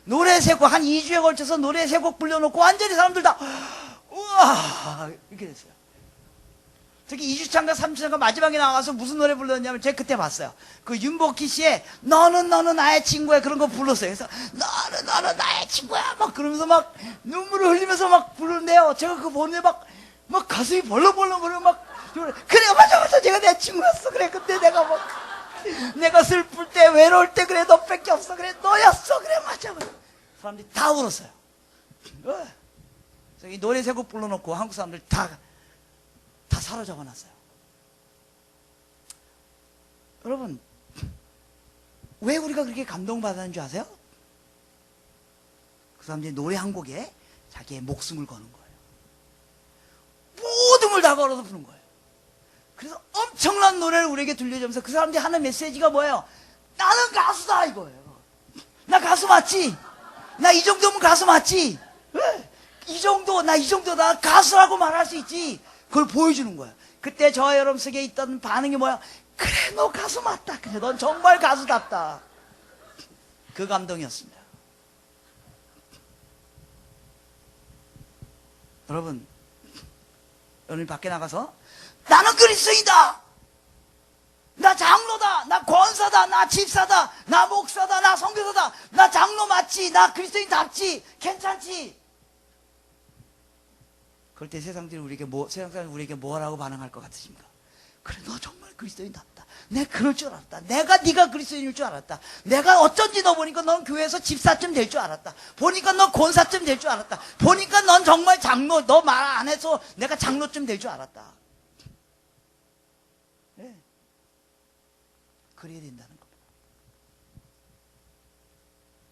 노래 3곡 한 2주에 걸쳐서 노래 3곡 불러놓고 완전히 사람들 다 우와 이렇게 됐어요. 특히 2주차인가 3주차인가 마지막에 나가서 무슨 노래 불렀냐면 제가 그때 봤어요. 그 윤복희 씨의 너는 나의 친구야 그런 거 불렀어요. 그래서 너는 나의 친구야 막 그러면서 막 눈물을 흘리면서 막 부르는데요. 제가 그거 보는데 막 가슴이 벌렁벌렁 막 그래 맞아 제가 내 친구였어. 그래 그때 내가 슬플 때 외로울 때 그래 너밖에 없어. 그래 너였어. 그래 맞아. 사람들이 다 울었어요. 그래서 이 노래 3곡 불러놓고 한국 사람들 다 사로잡아 놨어요. 여러분 왜 우리가 그렇게 감동받았는 줄 아세요? 그 사람들이 노래 한 곡에 자기의 목숨을 거는 거예요. 모든 걸 다 걸어서 부른 거예요. 그래서 엄청난 노래를 우리에게 들려주면서 그 사람들이 하는 메시지가 뭐예요? 나는 가수다 이거예요. 나 가수 맞지? 나 이 정도면 가수 맞지? 이 정도다 가수라고 말할 수 있지. 그걸 보여주는 거예요. 그때 저 여러분 속에 있던 반응이 뭐야? 그래 너 가수 맞다. 그래 넌 정말 가수답다. 그 감동이었습니다. 여러분 밖에 나가서 나는 그리스도인이다. 나 장로다. 나 권사다. 나 집사다. 나 목사다. 나 선교사다. 나 장로 맞지. 나 그리스도인답지. 괜찮지. 그럴 때 세상 사람들이 우리에게 뭐라고 반응할 것 같으십니까? 그래 너 정말 그리스도인답다. 내가 그럴 줄 알았다. 네가 그리스도인일 줄 알았다. 내가 어쩐지 너 보니까 넌 교회에서 집사쯤 될 줄 알았다. 보니까 넌 권사쯤 될 줄 알았다. 보니까 넌 정말 장로 너 말 안 해서 내가 장로쯤 될 줄 알았다. 네. 그래야 된다는 겁니다.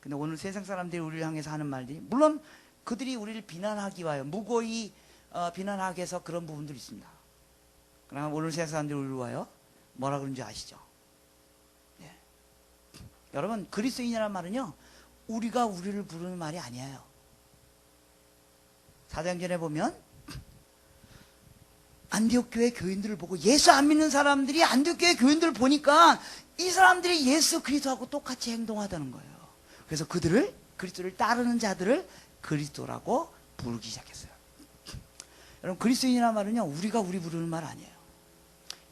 근데 오늘 세상 사람들이 우리를 향해서 하는 말들이 물론 그들이 우리를 비난하기 위하여 무고히 비난하기 위해서 그런 부분들이 있습니다. 그러나 오늘 세상 사람들이 우리를 위하여 뭐라 그런지 아시죠? 네. 여러분 그리스도인이라는 말은요 우리가 우리를 부르는 말이 아니에요. 사도행전에 보면 안디옥 교회 교인들을 보고 예수 안 믿는 사람들이 안디옥 교회 교인들을 보니까 이 사람들이 예수 그리스도하고 똑같이 행동하다는 거예요. 그래서 그리스도를 따르는 자들을 그리스도라고 부르기 시작했어요. 여러분 그리스도인이라는 말은요 우리가 우리 부르는 말 아니에요.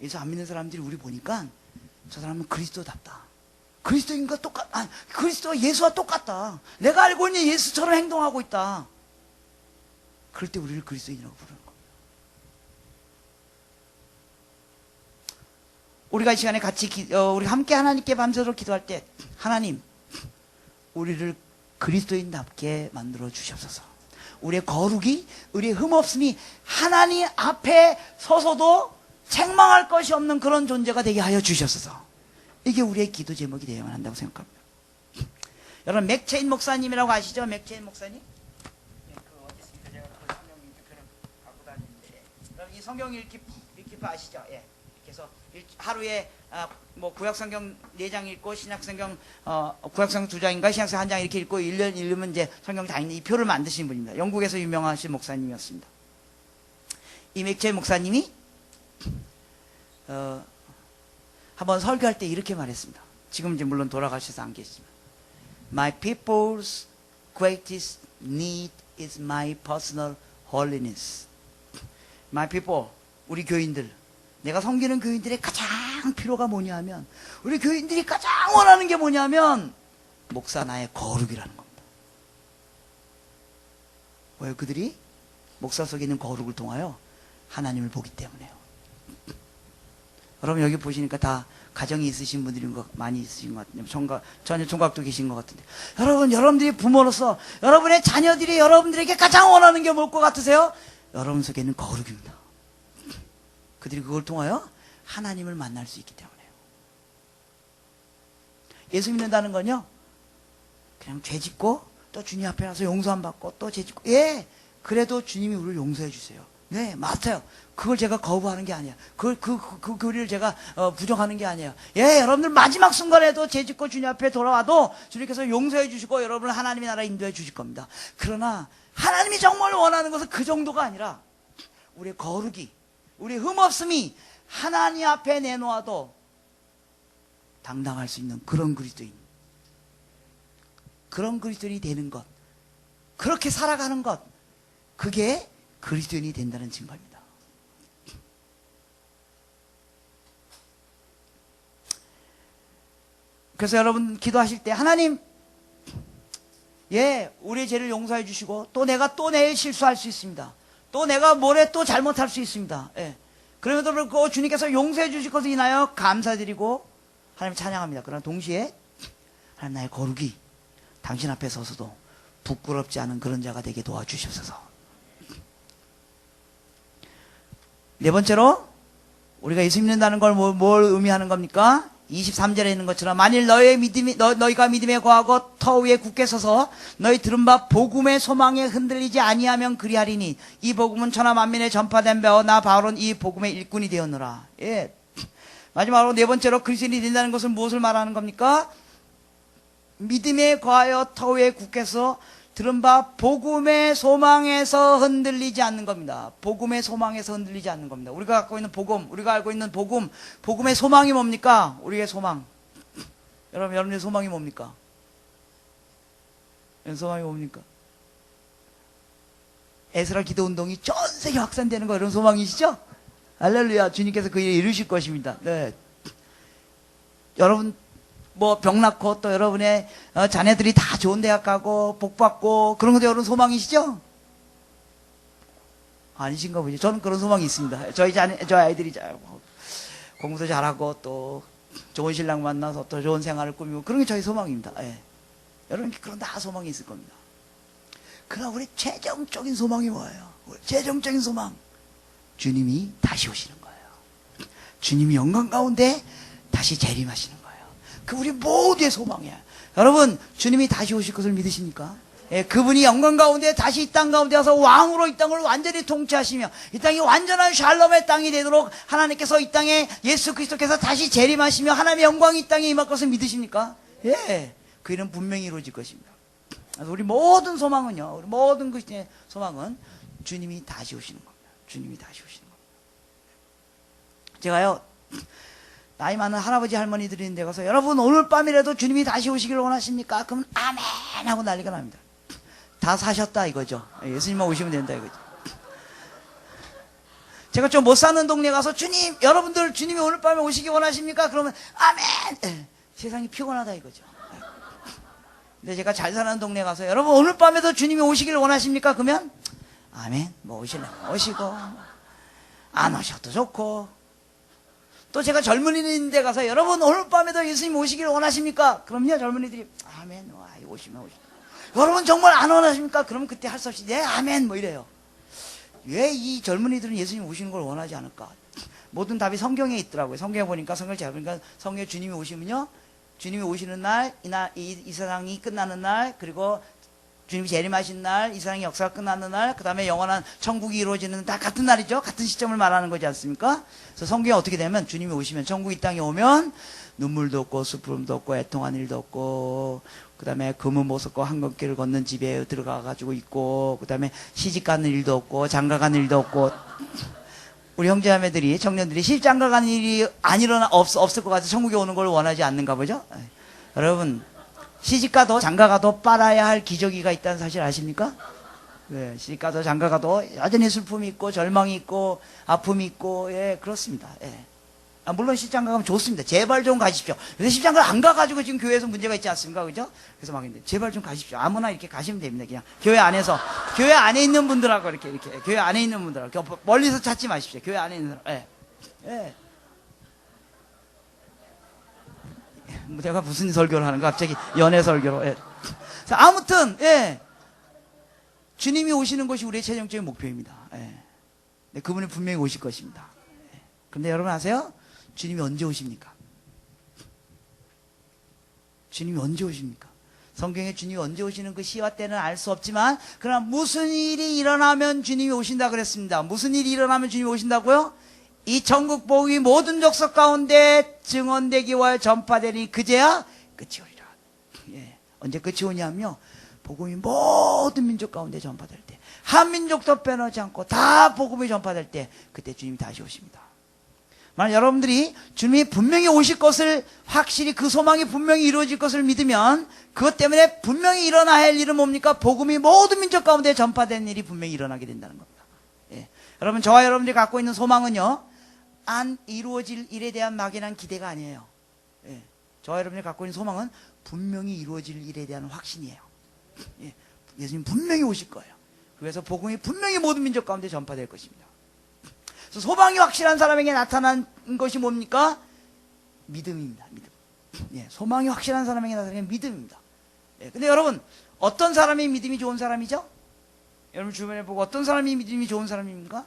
예수 안 믿는 사람들이 우리 보니까 저 사람은 그리스도답다. 그리스도인과 그리스도와 예수와 똑같다. 내가 알고 있는 예수처럼 행동하고 있다. 그럴 때 우리를 그리스도인이라고 부르는 겁니다. 우리가 이 시간에 같이 우리 함께 하나님께 밤새도록 기도할 때 하나님 우리를 그리스도인답게 만들어 주시옵소서. 우리의 거룩이 우리의 흠없음이 하나님 앞에 서서도 책망할 것이 없는 그런 존재가 되게 하여 주시옵소서. 이게 우리의 기도 제목이 되어야만 한다고 생각합니다. 여러분 맥체인 목사님이라고 아시죠? 맥체인 목사님? 그 어디 있습니까? 제가 그 성경 읽기표를 갖고 다니는데 여러분 이 성경 읽기표 아시죠? 예. 그래서 하루에 뭐 구약성경 4장 읽고 신약성경 구약성경 2장인가 신약성경 1장 이렇게 읽고 1년 읽으면 이제 성경 다 읽는 이 표를 만드신 분입니다. 영국에서 유명하신 목사님이었습니다. 이 맥체인 목사님이 한번 설교할 때 이렇게 말했습니다. 지금 이제 물론 돌아가셔서 안 계시지만 My people's greatest need is my personal holiness. My people, 우리 교인들, 내가 섬기는 교인들의 가장 필요가 뭐냐 하면, 우리 교인들이 가장 원하는 게 뭐냐면 목사 나의 거룩이라는 겁니다. 왜요? 그들이 목사 속에 있는 거룩을 통하여 하나님을 보기 때문에요. 여러분 여기 보시니까 다 가정이 있으신 분들인 거 많이 있으신 것 같은데, 전혀 총각도 계신 것 같은데, 여러분들이 부모로서 여러분의 자녀들이 여러분들에게 가장 원하는 게 뭘 것 같으세요? 여러분 속에 있는 거룩입니다. 그들이 그걸 통하여 하나님을 만날 수 있기 때문에요. 예수 믿는다는 건요, 그냥 죄 짓고 또 주님 앞에 가서 용서 안 받고 또 죄 짓고, 예, 그래도 주님이 우리를 용서해 주세요. 네, 맞아요. 그걸 제가 거부하는 게 아니에요. 그 교리를 제가 부정하는 게 아니에요. 예, 여러분들 마지막 순간에도 죄 짓고 주님 앞에 돌아와도 주님께서 용서해 주시고 여러분을 하나님의 나라에 인도해 주실 겁니다. 그러나 하나님이 정말 원하는 것은 그 정도가 아니라 우리의 거룩이, 우리의 흠없음이 하나님 앞에 내놓아도 당당할 수 있는 그런 그리스도인, 그런 그리스도인이 되는 것, 그렇게 살아가는 것, 그게 그리스도인이 된다는 증거입니다. 그래서 여러분 기도하실 때, 하나님, 예, 우리의 죄를 용서해 주시고, 또 내가 또 내일 실수할 수 있습니다. 또 내가 모레 또 잘못할 수 있습니다. 예. 그럼에도 불구하고 주님께서 용서해 주실 것을 인하여 감사드리고 하나님 찬양합니다. 그러나 동시에 하나님, 나의 거룩이 당신 앞에 서서도 부끄럽지 않은 그런 자가 되게 도와주시옵소서. 네 번째로 우리가 예수 믿는다는 걸 뭘 의미하는 겁니까? 23절에 있는 것처럼, 만일 너희가 믿음에 거하고 터 위에 굳게 서서 너희 들은 바 복음의 소망에 흔들리지 아니하면 그리하리니 이 복음은 천하 만민에 전파된 바요 나 바울은 이 복음의 일꾼이 되었노라. 예. 마지막으로 네 번째로 그리스도인이 된다는 것은 무엇을 말하는 겁니까? 믿음에 거하여 터 위에 굳게 서 들은 바 복음의 소망에서 흔들리지 않는 겁니다. 복음의 소망에서 흔들리지 않는 겁니다. 우리가 갖고 있는 복음, 우리가 알고 있는 복음, 복음의 소망이 뭡니까? 우리의 소망. 여러분의 소망이 뭡니까? 소망이 뭡니까? 에스라 기도 운동이 전 세계 확산되는 거, 이런 소망이시죠? 할렐루야. 주님께서 그 일을 이루실 것입니다. 네. 여러분 병 낳고 또 여러분의 자녀들이 다 좋은 대학 가고 복 받고 그런 것도 여러분 소망이시죠? 아니신가 보죠. 저는 그런 소망이 있습니다. 저희 아이들이 공부도 잘하고 또 좋은 신랑 만나서 또 좋은 생활을 꾸미고 그런 게 저희 소망입니다. 예. 여러분 그런 다 소망이 있을 겁니다. 그러나 우리 최종적인 소망이 뭐예요? 우리 최종적인 소망, 주님이 다시 오시는 거예요. 주님이 영광 가운데 다시 재림하시는 거예요. 그 우리 모두의 소망이에요. 여러분, 주님이 다시 오실 것을 믿으십니까? 예, 그분이 영광 가운데 다시 이 땅 가운데 와서 왕으로 이 땅을 완전히 통치하시며 이 땅이 완전한 샬롬의 땅이 되도록 하나님께서 이 땅에 예수 그리스도께서 다시 재림하시며 하나님의 영광이 이 땅에 임할 것을 믿으십니까? 예, 그 일은 분명히 이루어질 것입니다. 그래서 우리 모든 소망은요, 우리 모든 그리스도의 소망은 주님이 다시 오시는 겁니다. 주님이 다시 오시는 겁니다. 제가요, 나이 많은 할아버지 할머니들이 있는 데 가서, 여러분 오늘 밤이라도 주님이 다시 오시기를 원하십니까? 그러면 아멘 하고 난리가 납니다. 다 사셨다 이거죠. 예수님만 오시면 된다 이거죠. 제가 좀 못 사는 동네 가서, 주님, 여러분들 주님이 오늘 밤에 오시기 원하십니까? 그러면 아멘. 세상이 피곤하다 이거죠. 근데 제가 잘 사는 동네 가서, 여러분 오늘 밤에도 주님이 오시기를 원하십니까? 그러면 아멘. 뭐 오시려면 오시고 안 오셔도 좋고. 또 제가 젊은이인데 가서, 여러분 오늘 밤에도 예수님 오시기를 원하십니까? 그럼요, 젊은이들이 아멘. 와, 오시면. 여러분 정말 안 원하십니까? 그러면 그때 할 수 없이 네 아멘 뭐 이래요. 왜 이 젊은이들은 예수님 오시는 걸 원하지 않을까? 모든 답이 성경에 있더라고요. 성경에 보니까, 성경을 잘 보니까 성경에 주님이 오시면요, 주님이 오시는 날, 이 세상이 끝나는 날, 그리고 주님이 재림하신 날, 이 세상의 역사가 끝나는 날, 그 다음에 영원한 천국이 이루어지는 다 같은 날이죠. 같은 시점을 말하는 거지 않습니까? 그래서 성경에 어떻게 되면, 주님이 오시면, 천국 이 땅에 오면 눈물도 없고 슬픔도 없고 애통한 일도 없고, 그 다음에 금은 못 섞고 황금길을 걷는 집에 들어가 가지고 있고, 그 다음에 시집 가는 일도 없고 장가 가는 일도 없고. 우리 형제자매들이, 청년들이 시집 장가 가는 일이 없을 것 같아서 천국에 오는 걸 원하지 않는가 보죠? 여러분, 시집가도 장가가도 빨아야 할 기저귀가 있다는 사실 아십니까? 네, 시집가도 장가가도 여전히 슬픔이 있고 절망이 있고 아픔이 있고, 예, 그렇습니다. 예. 물론 시집장가 가면 좋습니다. 제발 좀 가십시오. 근데 시집장가 안 가가지고 지금 교회에서 문제가 있지 않습니까? 그죠? 그래서 막 했는데, 제발 좀 가십시오. 아무나 이렇게 가시면 됩니다. 그냥 교회 안에서, 교회 안에 있는 분들하고 이렇게, 교회 안에 있는 분들하고, 멀리서 찾지 마십시오. 교회 안에 있는 사람, 예. 예. 내가 무슨 설교를 하는가? 갑자기 연애 설교로. 예. 자, 아무튼, 예. 주님이 오시는 것이 우리의 최종적인 목표입니다. 예. 네, 그분이 분명히 오실 것입니다. 예. 그런데 여러분 아세요? 주님이 언제 오십니까? 주님이 언제 오십니까? 성경에 주님이 언제 오시는 그 시와 때는 알 수 없지만, 그러나 무슨 일이 일어나면 주님이 오신다 그랬습니다. 무슨 일이 일어나면 주님이 오신다고요? 이 전국 복음이 모든 족속 가운데 증언되기와 전파되니 그제야 끝이 오리라. 예. 언제 끝이 오냐면요, 복음이 모든 민족 가운데 전파될 때, 한 민족도 빼놓지 않고 다 복음이 전파될 때, 그때 주님이 다시 오십니다. 만약 여러분들이 주님이 분명히 오실 것을 확실히, 그 소망이 분명히 이루어질 것을 믿으면, 그것 때문에 분명히 일어나야 할 일은 뭡니까? 복음이 모든 민족 가운데 전파되는 일이 분명히 일어나게 된다는 겁니다. 예. 여러분, 저와 여러분들이 갖고 있는 소망은요, 안 이루어질 일에 대한 막연한 기대가 아니에요. 예. 저와 여러분들이 갖고 있는 소망은 분명히 이루어질 일에 대한 확신이에요. 예. 예수님 분명히 오실 거예요. 그래서 복음이 분명히 모든 민족 가운데 전파될 것입니다. 그래서 소망이 확실한 사람에게 나타난 것이 뭡니까? 믿음입니다. 믿음. 예. 소망이 확실한 사람에게 나타나는 게 믿음입니다. 예. 근데 여러분, 어떤 사람이 믿음이 좋은 사람이죠? 여러분 주변에 보고 어떤 사람이 믿음이 좋은 사람입니까?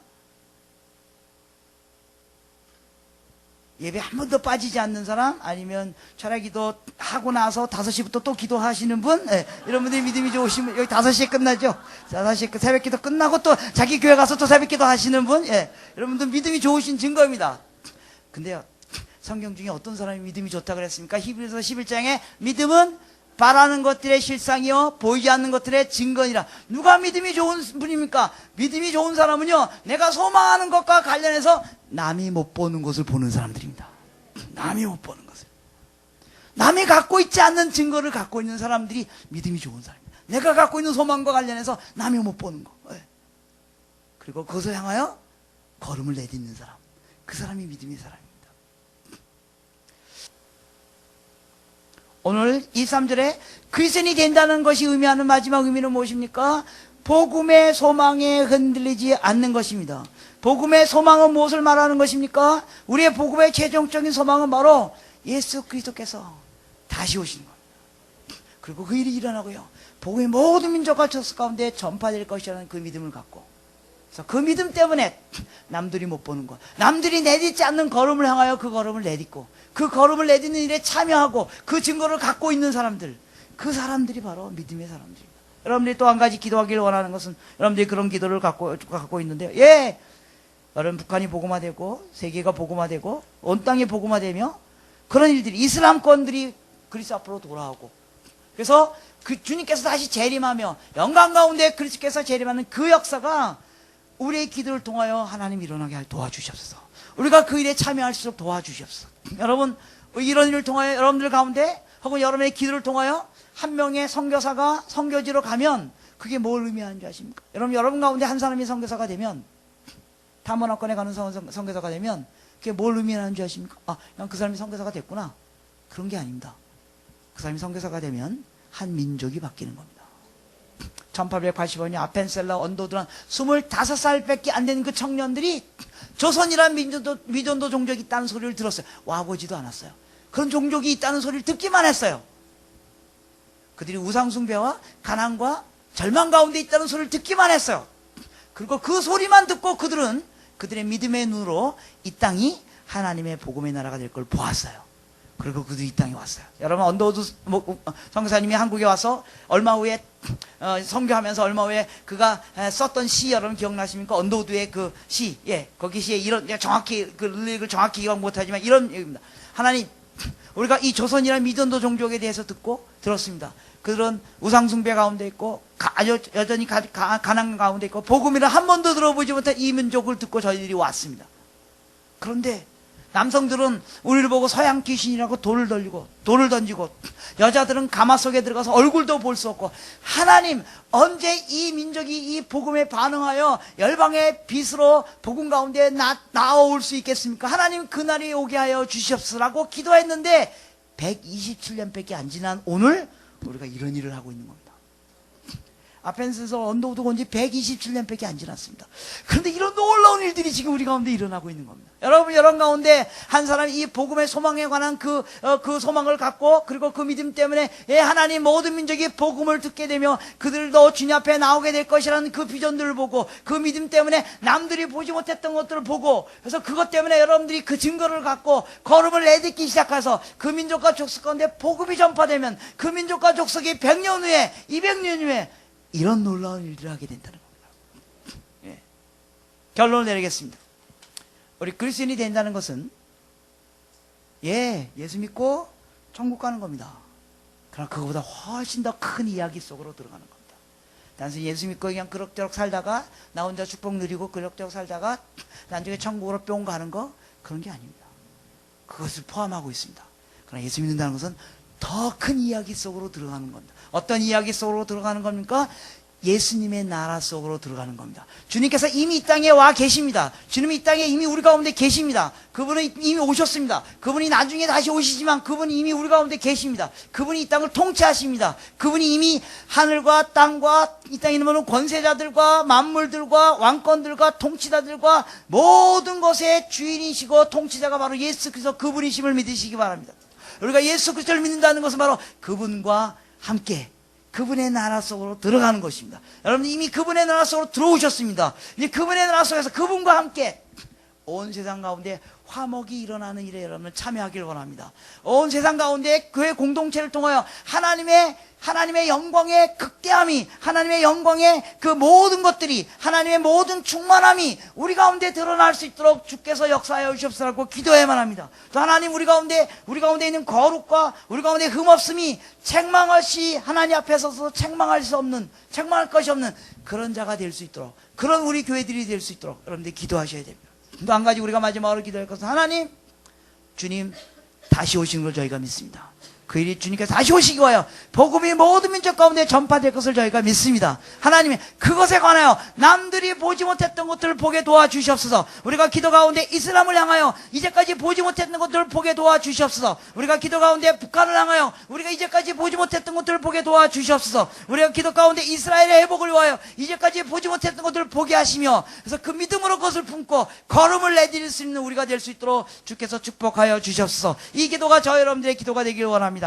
예배 한 번도 빠지지 않는 사람? 아니면 철야 기도 하고 나서 5시부터 또 기도하시는 분? 예, 이런 분들이 믿음이 좋으시면, 여기 5시에 끝나죠? 5시에 새벽 기도 끝나고 또 자기 교회 가서 또 새벽 기도 하시는 분? 예, 여러분들 믿음이 좋으신 증거입니다. 근데요, 성경 중에 어떤 사람이 믿음이 좋다 그랬습니까? 히브리서 11장에 믿음은 바라는 것들의 실상이요 보이지 않는 것들의 증거니라. 누가 믿음이 좋은 분입니까? 믿음이 좋은 사람은요, 내가 소망하는 것과 관련해서 남이 못 보는 것을 보는 사람들입니다. 남이 못 보는 것을, 남이 갖고 있지 않는 증거를 갖고 있는 사람들이 믿음이 좋은 사람입니다. 내가 갖고 있는 소망과 관련해서 남이 못 보는 거, 네. 그리고 그것을 향하여 걸음을 내딛는 사람, 그 사람이 믿음의 사람입니다. 오늘 23절에 그리스도인이 된다는 것이 의미하는 마지막 의미는 무엇입니까? 복음의 소망에 흔들리지 않는 것입니다. 복음의 소망은 무엇을 말하는 것입니까? 우리의 복음의 최종적인 소망은 바로 예수 그리스도께서 다시 오시는 겁니다. 그리고 그 일이 일어나고요, 복음의 모든 민족과 족속 가운데 전파될 것이라는 그 믿음을 갖고, 그래서 그 믿음 때문에 남들이 못 보는 것, 남들이 내딛지 않는 걸음을 향하여 그 걸음을 내딛고, 그 걸음을 내딛는 일에 참여하고 그 증거를 갖고 있는 사람들, 그 사람들이 바로 믿음의 사람들입니다. 여러분들이 또 한 가지 기도하기를 원하는 것은, 여러분들이 그런 기도를 갖고 있는데요, 예, 여러분 북한이 복음화되고 세계가 복음화되고 온 땅이 복음화되며 그런 일들이, 이슬람권들이 그리스 앞으로 돌아오고, 그래서 그 주님께서 다시 재림하며 영광 가운데 그리스도께서 재림하는 그 역사가 우리의 기도를 통하여 하나님 일어나게 할 도와주시옵소서. 우리가 그 일에 참여할 수 있도록 도와주시옵소서. 여러분, 이런 일을 통하여 여러분들 가운데 혹은 여러분의 기도를 통하여 한 명의 선교사가 선교지로 가면 그게 뭘 의미하는 줄 아십니까? 여러분 가운데 한 사람이 선교사가 되면, 탐험학원에 가는 선교사가 되면 그게 뭘 의미하는 줄 아십니까? 아, 그냥 그 사람이 선교사가 됐구나, 그런 게 아닙니다. 그 사람이 선교사가 되면 한 민족이 바뀌는 겁니다. 1885년 아펜셀러 언도드란 25살밖에 안 되는 그 청년들이 조선이라는 미전도 종족이 있다는 소리를 들었어요. 와보지도 않았어요. 그런 종족이 있다는 소리를 듣기만 했어요. 그들이 우상숭배와 가난과 절망 가운데 있다는 소리를 듣기만 했어요. 그리고 그 소리만 듣고 그들은 그들의 믿음의 눈으로 이 땅이 하나님의 복음의 나라가 될 걸 보았어요. 그리고 그들이 이 땅에 왔어요. 여러분, 언더우드 선교사님이 한국에 와서 얼마 후에 선교하면서 얼마 후에 그가 썼던 시 여러분 기억나십니까? 언더우드의 그 시, 예, 거기 시에 이런, 정확히 그 릴릭을 정확히 기억 못하지만 이런 얘기입니다. 하나님, 우리가 이 조선이라는 미전도 종족에 대해서 듣고 들었습니다. 그들은 우상숭배 가운데 있고 여전히 가난 가운데 있고 복음이라 한 번도 들어보지 못한 이 민족을 듣고 저희들이 왔습니다. 그런데 남성들은 우리를 보고 서양 귀신이라고 돌을 던지고 여자들은 가마 속에 들어가서 얼굴도 볼 수 없고, 하나님 언제 이 민족이 이 복음에 반응하여 열방의 빛으로 복음 가운데 나아올 수 있겠습니까? 하나님 그날이 오게 하여 주시옵소서라고 기도했는데 127년밖에 안 지난 오늘 우리가 이런 일을 하고 있는 겁니다. 아펜스에서 언더우드 온 지 127년밖에 안 지났습니다. 그런데 이런 놀라운 일들이 지금 우리 가운데 일어나고 있는 겁니다. 여러분 가운데 한 사람이 이 복음의 소망에 관한 그 소망을 갖고, 그리고 그 믿음 때문에 하나님 모든 민족이 복음을 듣게 되며 그들도 주님 앞에 나오게 될 것이라는 그 비전들을 보고, 그 믿음 때문에 남들이 보지 못했던 것들을 보고, 그래서 그것 때문에 여러분들이 그 증거를 갖고 걸음을 내딛기 시작해서 그 민족과 족속 가운데 복음이 전파되면 그 민족과 족속이 100년 후에 200년 후에 이런 놀라운 일들을 하게 된다는 겁니다. 예. 결론을 내리겠습니다. 우리 그리스도인이 된다는 것은 예수 믿고 천국 가는 겁니다. 그러나 그거보다 훨씬 더 큰 이야기 속으로 들어가는 겁니다. 단순히 예수 믿고 그냥 그럭저럭 살다가 나 혼자 축복 누리고 그럭저럭 살다가 나중에 천국으로 뿅 가는 거, 그런 게 아닙니다. 그것을 포함하고 있습니다. 그러나 예수 믿는다는 것은 더 큰 이야기 속으로 들어가는 겁니다. 어떤 이야기 속으로 들어가는 겁니까? 예수님의 나라 속으로 들어가는 겁니다. 주님께서 이미 이 땅에 와 계십니다. 주님이 이 땅에 이미 우리 가운데 계십니다. 그분은 이미 오셨습니다. 그분이 나중에 다시 오시지만 그분이 이미 우리 가운데 계십니다. 그분이 이 땅을 통치하십니다. 그분이 이미 하늘과 땅과 이 땅에 있는 모든 권세자들과 만물들과 왕권들과 통치자들과 모든 것의 주인이시고 통치자가 바로 예수 그리스도 그분이심을 믿으시기 바랍니다. 우리가 예수 그리스도를 믿는다는 것은 바로 그분과 함께 그분의 나라 속으로 들어가는 것입니다. 여러분 이미 그분의 나라 속으로 들어오셨습니다. 이제 그분의 나라 속에서 그분과 함께 온 세상 가운데 화목이 일어나는 일에 여러분을 참여하길 원합니다. 온 세상 가운데 교회 공동체를 통하여 하나님의 영광의 극대함이, 하나님의 영광의 그 모든 것들이, 하나님의 모든 충만함이 우리 가운데 드러날 수 있도록 주께서 역사하여 주시옵소서라고 기도해야만 합니다. 또 하나님 우리 가운데 있는 거룩과 우리 가운데 흠없음이 책망할시 하나님 앞에 서서 책망할 것이 없는 그런 자가 될 수 있도록, 그런 우리 교회들이 될 수 있도록 여러분들이 기도하셔야 됩니다. 또 한 가지 우리가 마지막으로 기도할 것은, 하나님 주님 다시 오시는 걸 저희가 믿습니다. 그 일이 주님께서 다시 오시기 위하여 복음이 모든 민족 가운데 전파될 것을 저희가 믿습니다. 하나님이 그것에 관하여 남들이 보지 못했던 것들을 보게 도와주시옵소서. 우리가 기도 가운데 이슬람을 향하여 이제까지 보지 못했던 것들을 보게 도와주시옵소서. 우리가 기도 가운데 북한을 향하여 우리가 이제까지 보지 못했던 것들을 보게 도와주시옵소서. 우리가 기도 가운데 이스라엘의 회복을 위하여 이제까지 보지 못했던 것들을 보게 하시며, 그래서 그 믿음으로 그것을 품고 걸음을 내디딜 수 있는 우리가 될 수 있도록 주께서 축복하여 주시옵소서. 이 기도가 저 여러분들의 기도가 되길 원합니다.